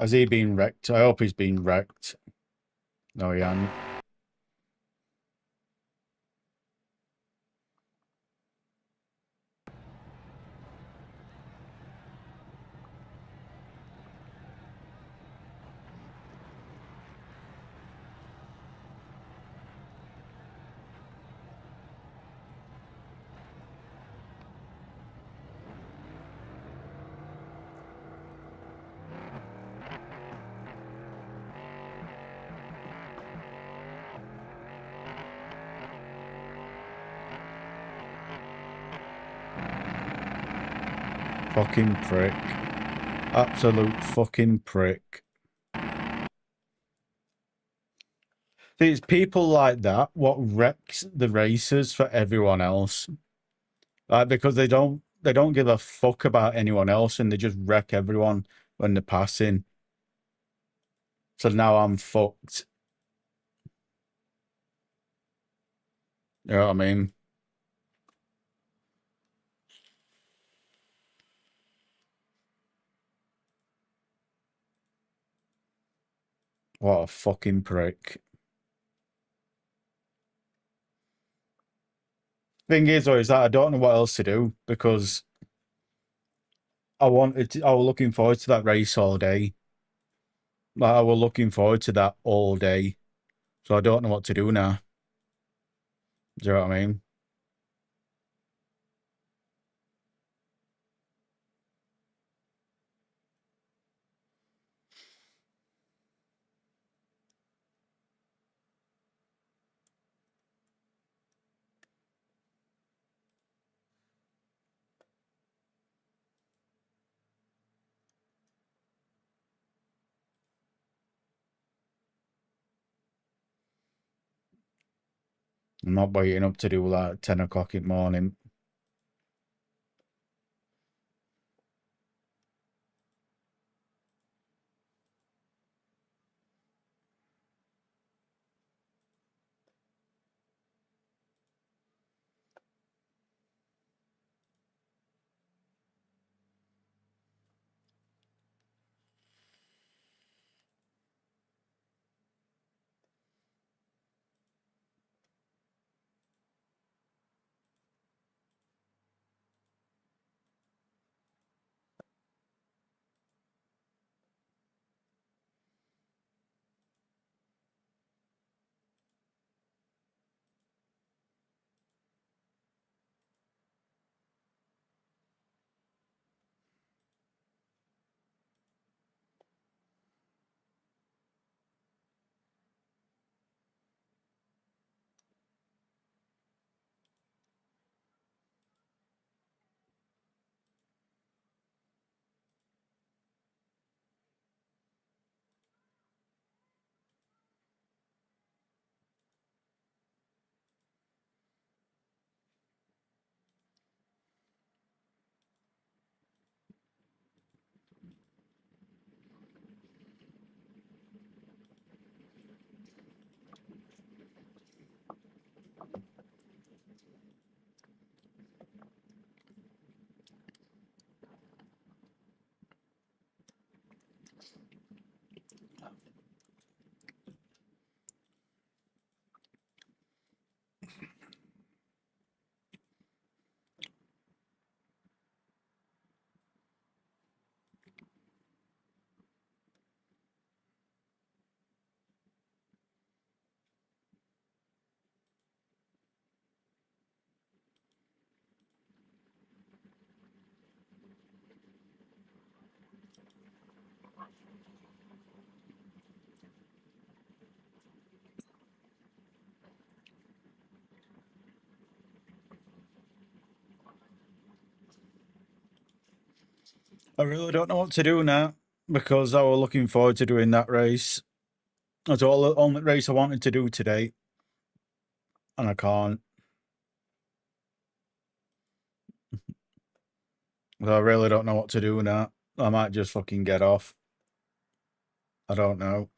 Has he been wrecked? I hope he's been wrecked. No, he hasn't. Fucking prick. Absolute fucking prick. It's people like that what wrecks the races for everyone else. Because they don't give a fuck about anyone else and they just wreck everyone when they're passing. So now I'm fucked. You know what I mean? What a fucking prick. Thing is, though, is that I don't know what else to do because I was looking forward to that race all day. Like, I was looking forward to that all day. So I don't know what to do now. Do you know what I mean? I'm not waiting up to do like 10 o'clock in the morning. I really don't know what to do now because I was looking forward to doing that race. That's all the only race I wanted to do today, and I can't. I really don't know what to do now. I might just fucking get off. I don't know.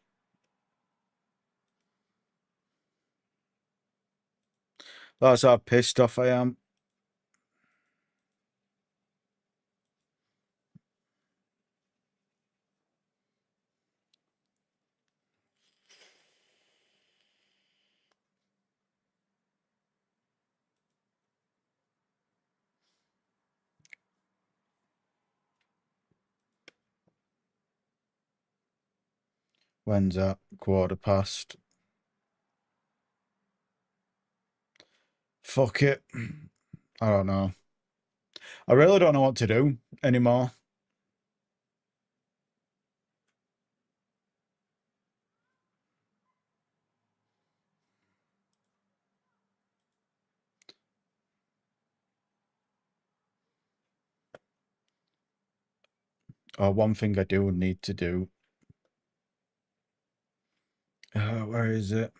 That's how pissed off I am. When's that? 1:15. Fuck it. I don't know. I really don't know what to do anymore. One thing I do need to do. Where is it?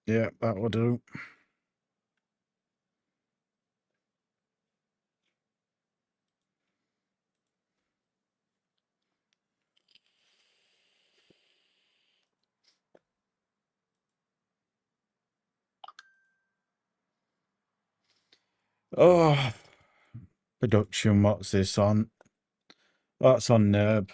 Yeah, that will do. Oh, production. What's this on? That's on Nerb.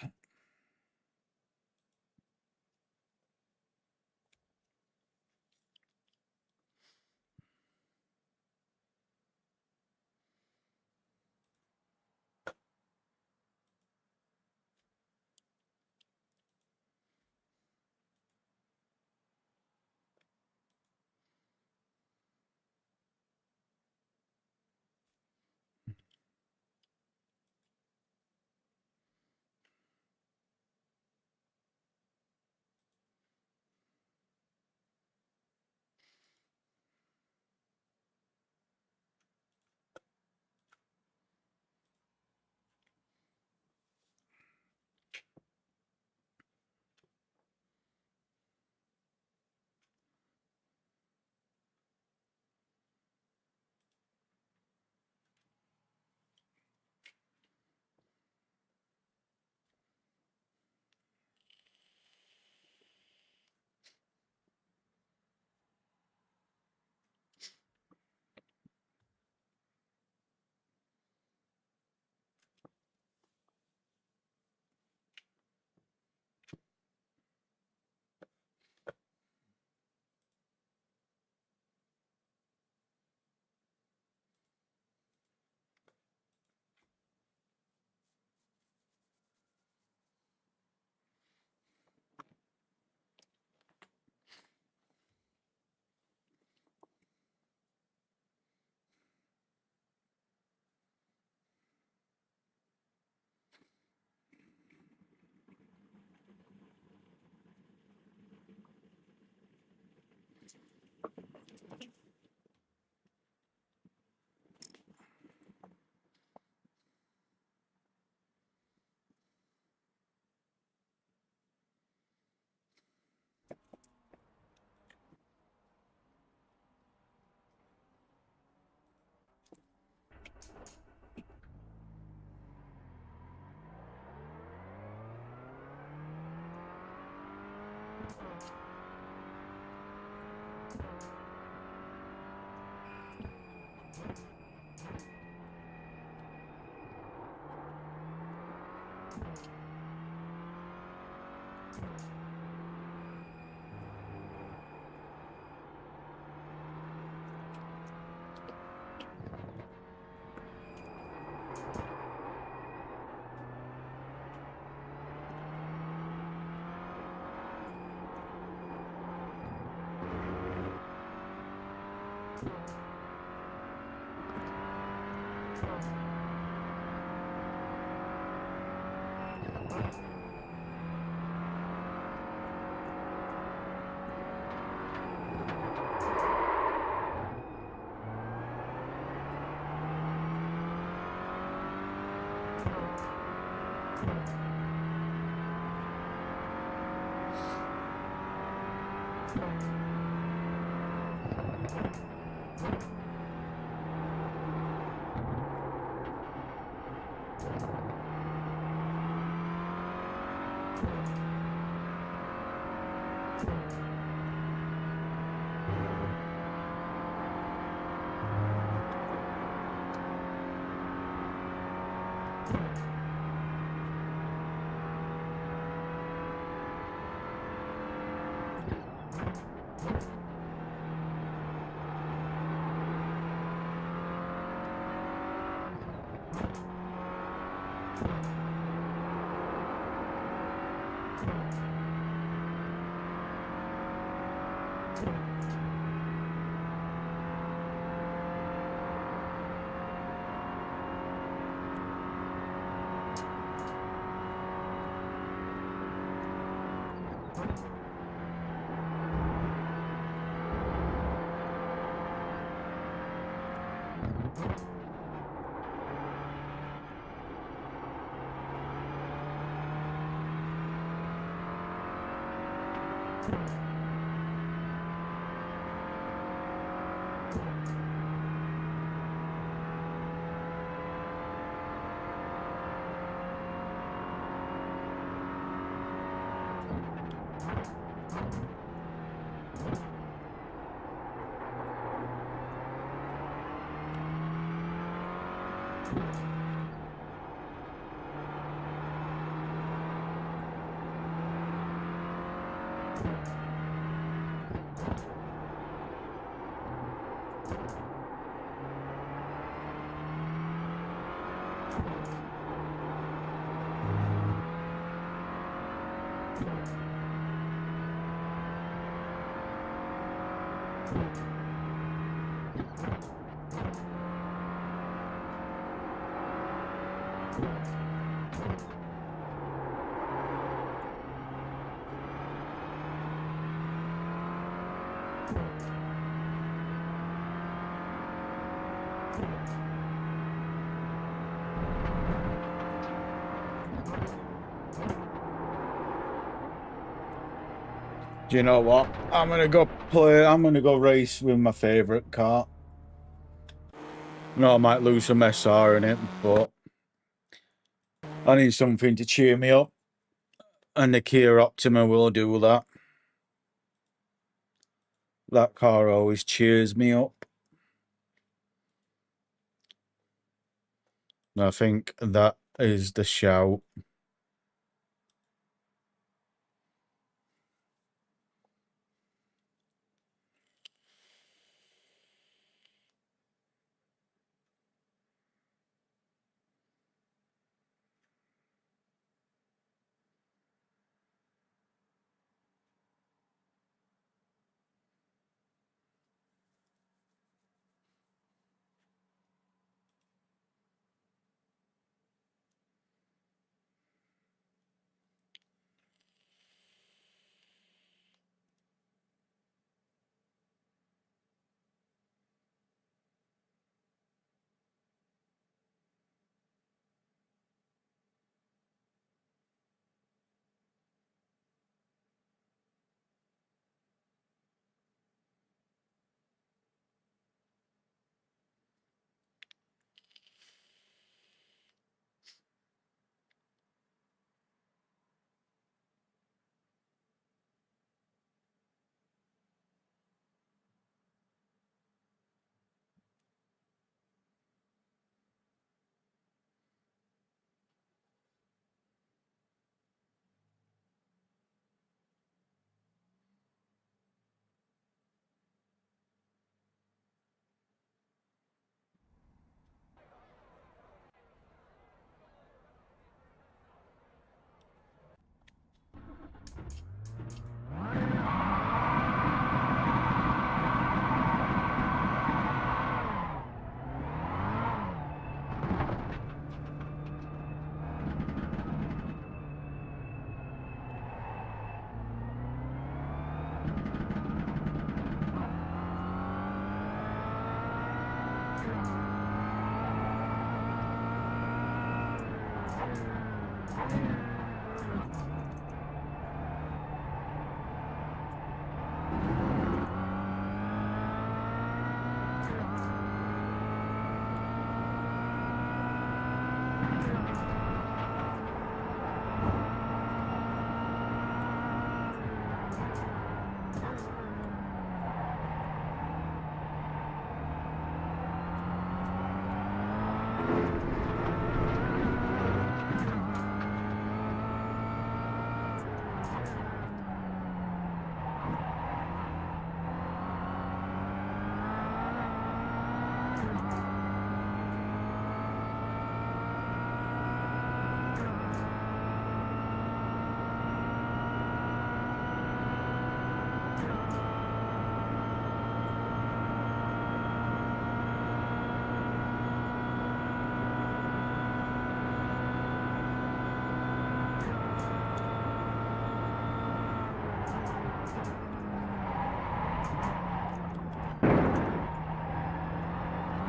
Do you know what? I'm gonna go race with my favourite car. No, I might lose some SR in it, but I need something to cheer me up. And the Kia Optima will do that. That car always cheers me up. And I think that is the shout.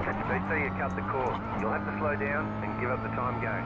Catch BT, you cut the course. You'll have to slow down and give up the time gain.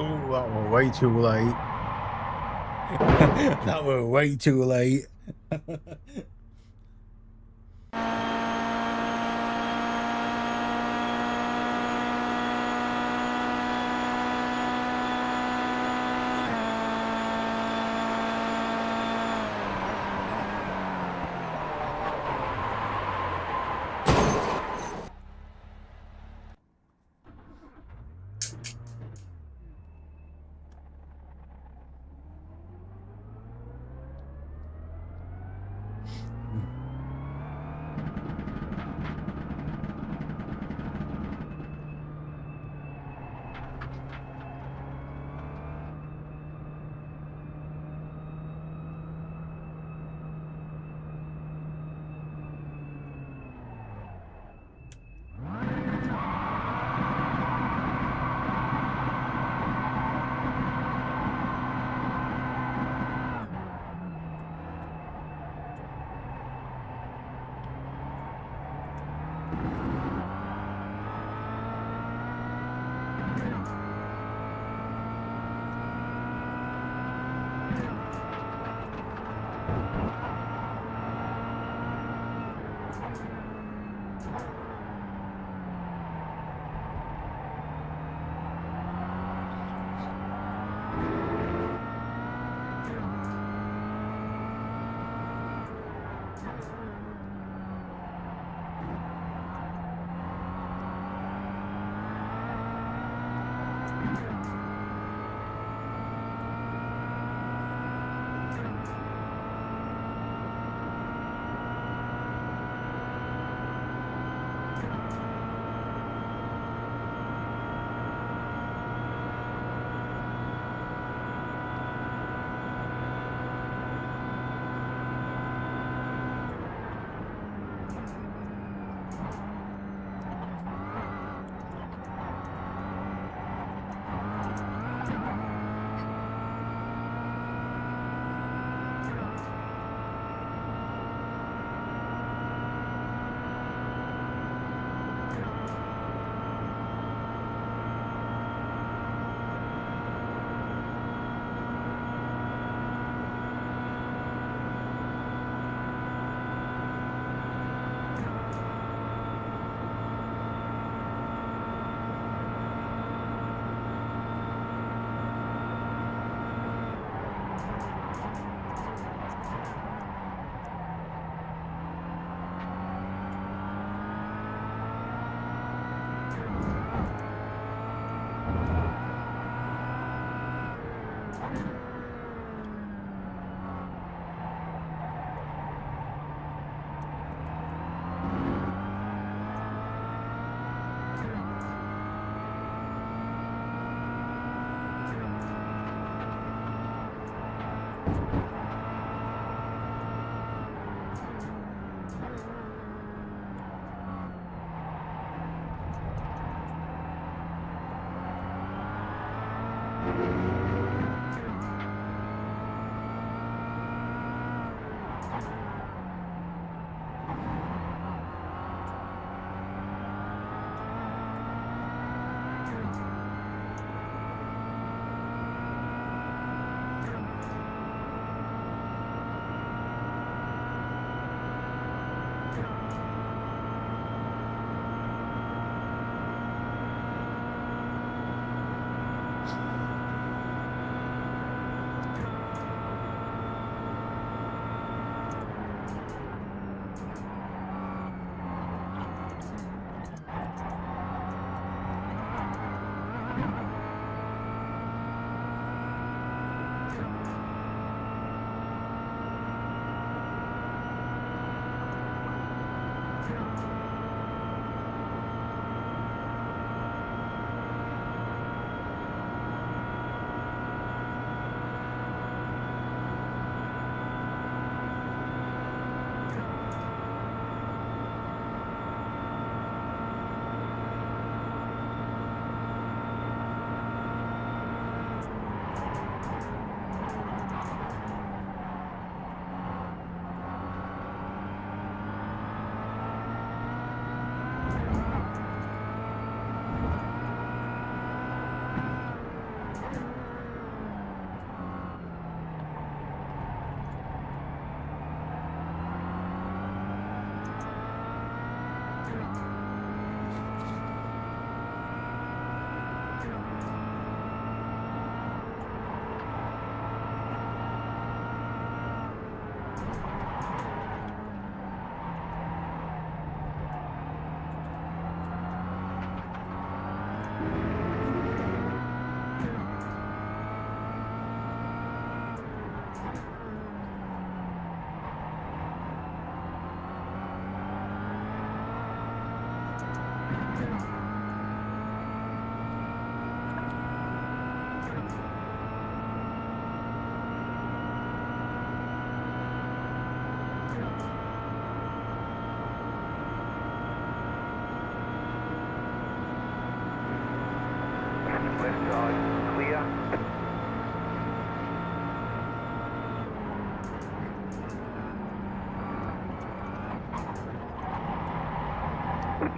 Oh, that were way too late. That were way too late.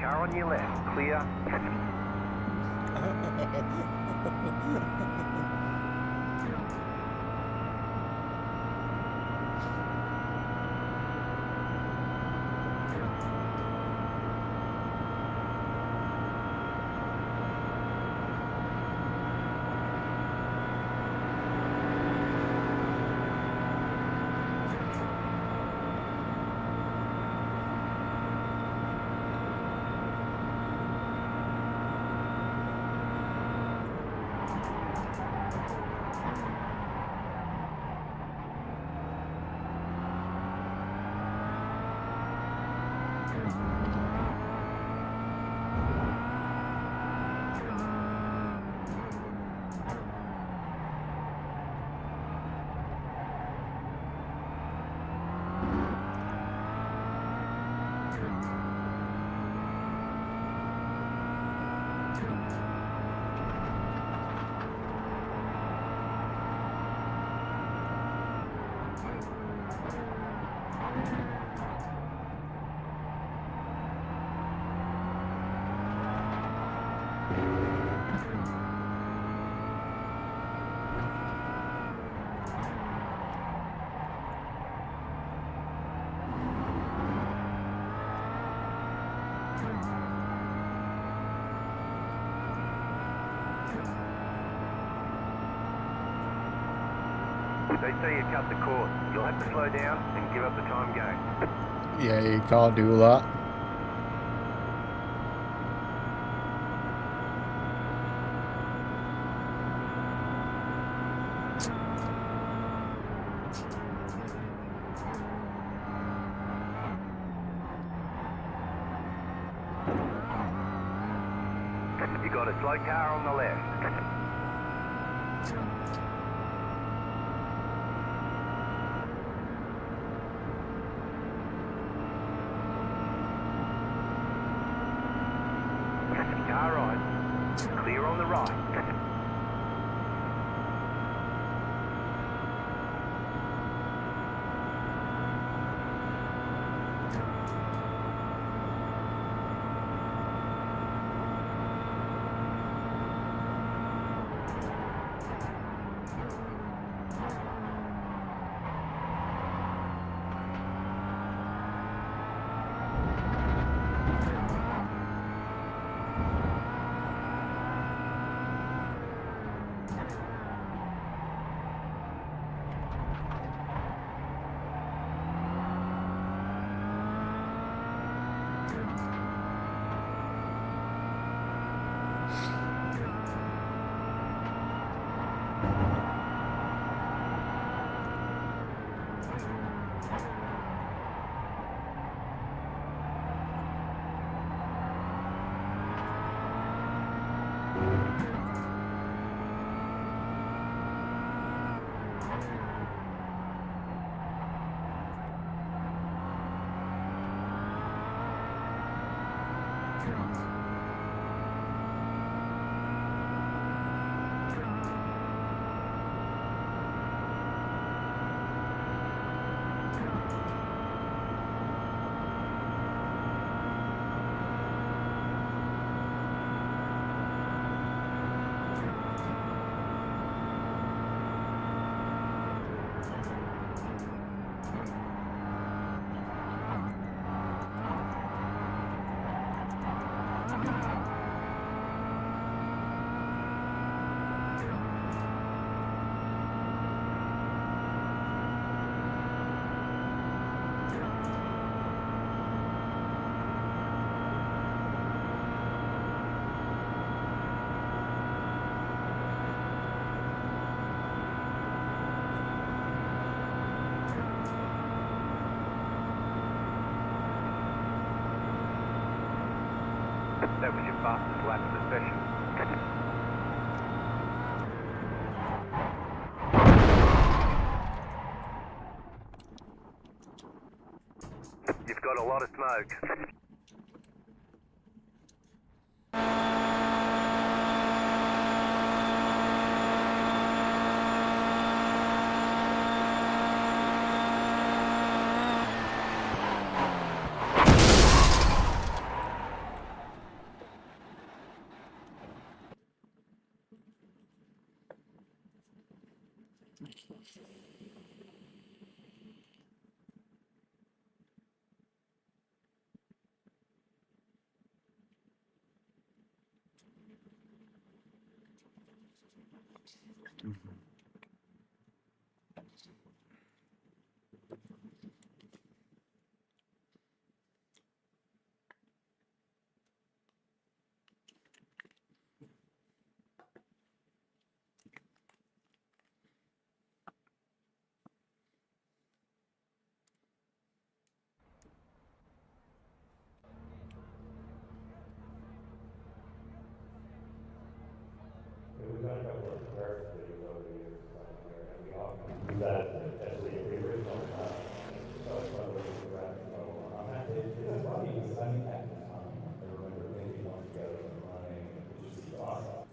Car on your left, clear. They say you cut the course. You'll have to slow down and give up the time game. Yeah, you can't do that. You got a slow car on the left. Car right. Clear on the right. That was your fastest lap of the session. You've got a lot of smoke. We've done a couple of comparison videos over the years around here, and we often use that as the original. So it's one of the graphics level. It's funny because I mean, at the time, I remember thinking once we got it up and running, it just seemed awesome.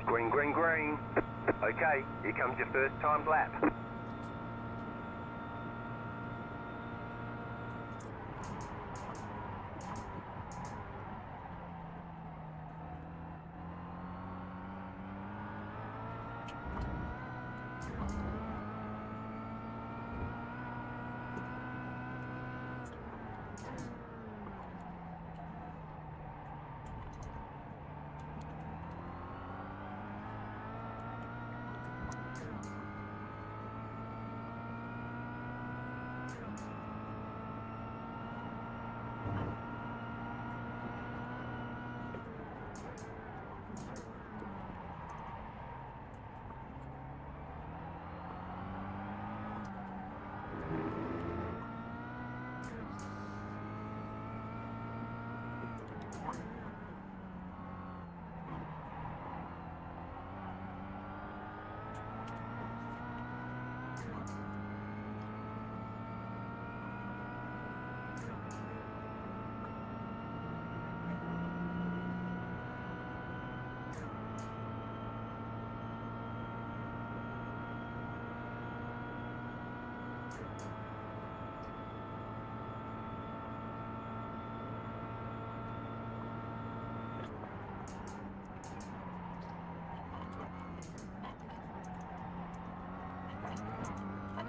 Green, green, green. Okay, here comes your first timed lap.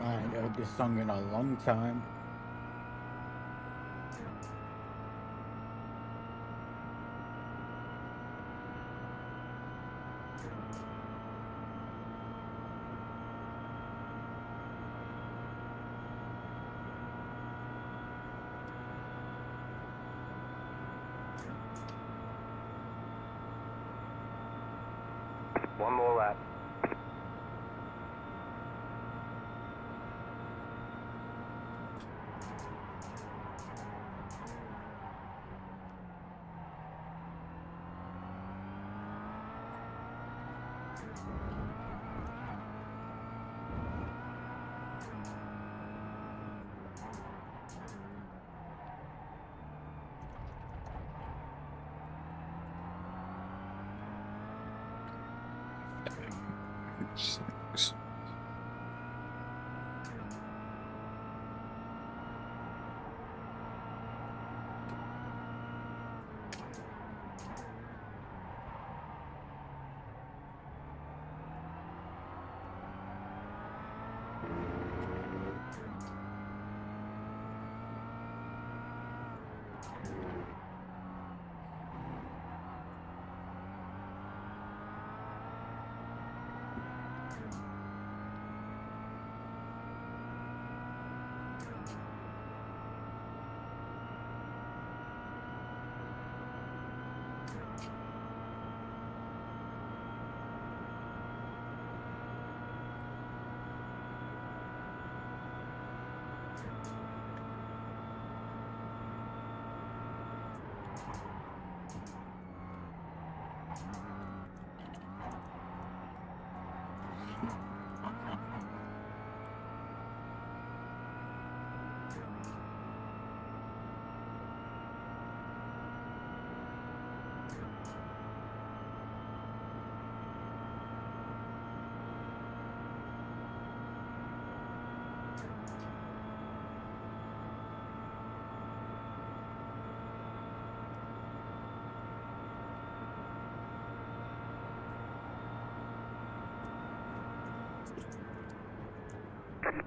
I ain't heard this song in a long time. One more lap.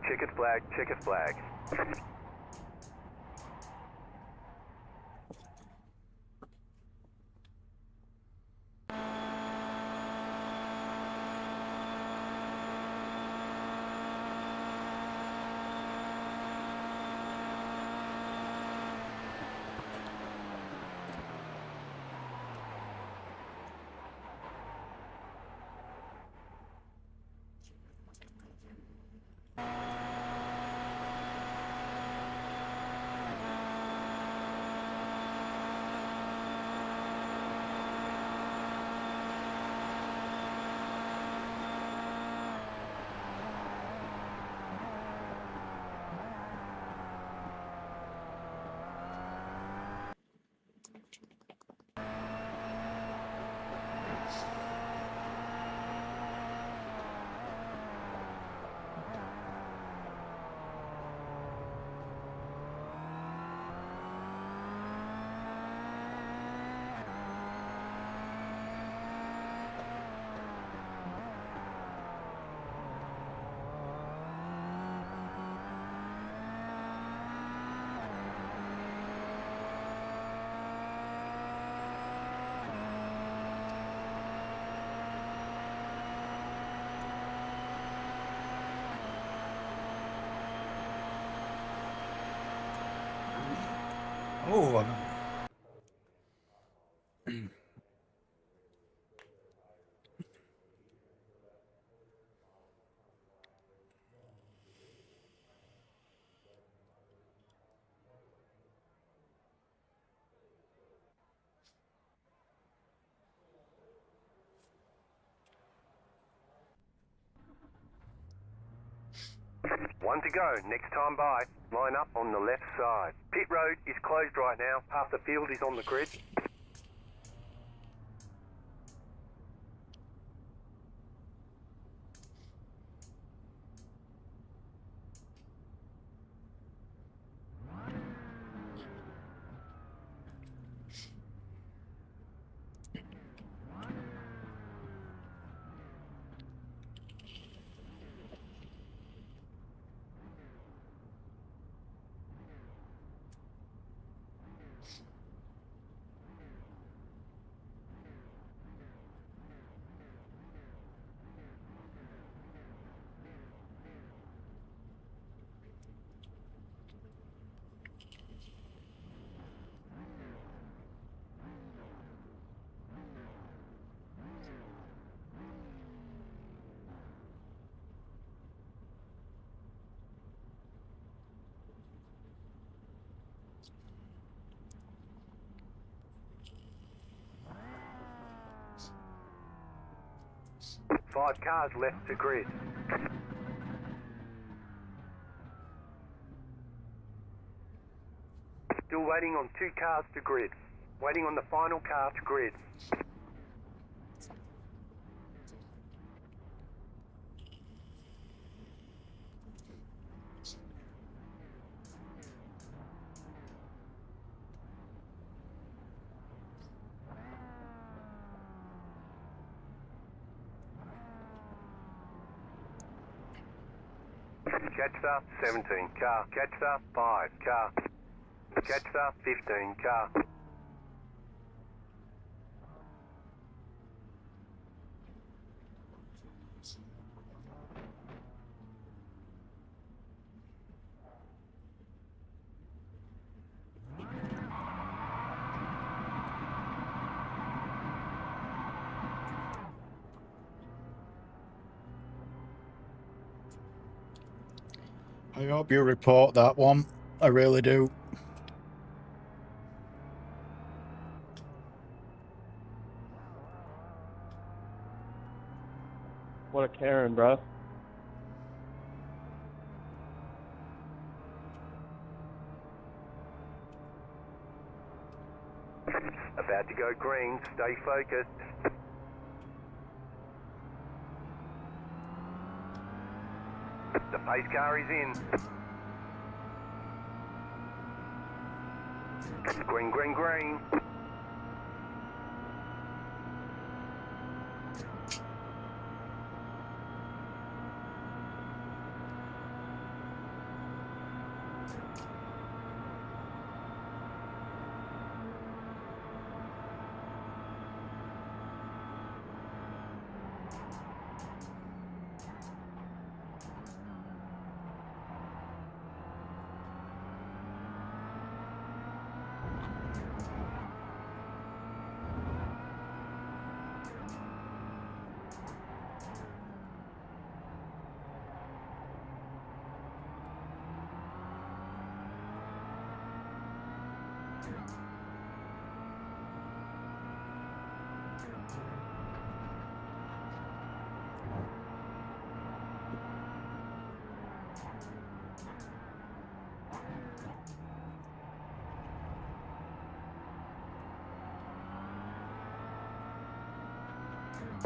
Checkered flag, checkered flag. Oh. 1 to go. Next time by. Line up on the left side. Pit road is closed right now. Half the field is on the grid. Five cars left to grid. Still waiting on 2 cars to grid. Waiting on the final car to grid. Catcher, 17 car. Catcher, 5 car. Catcher, 15 car. I hope you report that one. I really do. What a Karen, bro. About to go green. Stay focused. The pace car is in. Green, green, green.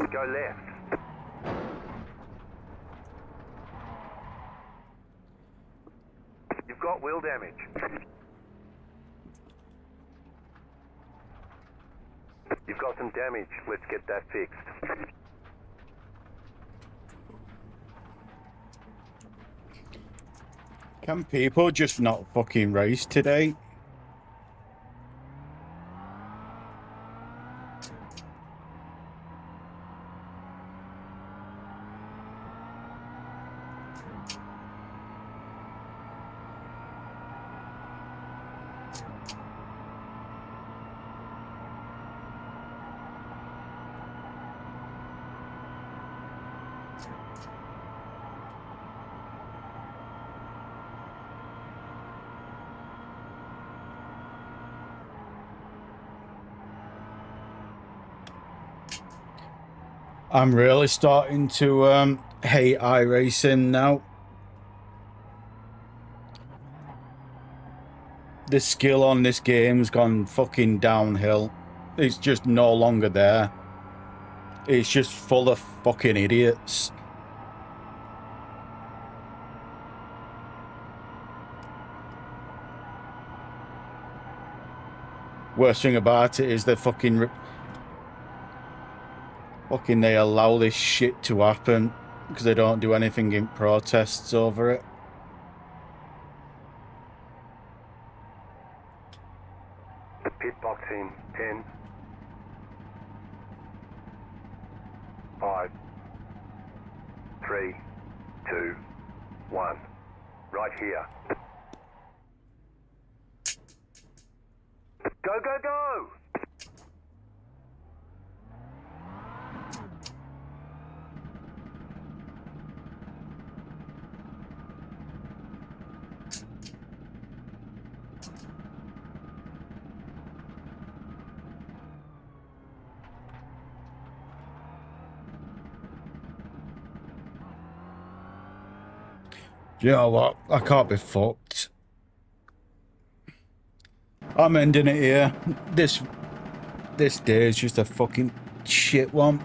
Go left. You've got wheel damage. You've got some damage. Let's get that fixed. Can people just not fucking race today? I'm really starting to hate iRacing now. The skill on this game's gone fucking downhill. It's just no longer there. It's just full of fucking idiots. Worst thing about it is they fucking they allow this shit to happen because they don't do anything in protests over it. The pit box in 10, 5, 3, 2, 1. Right here. Go, go, go! You know what? I can't be fucked. I'm ending it here. This day is just a fucking shit one.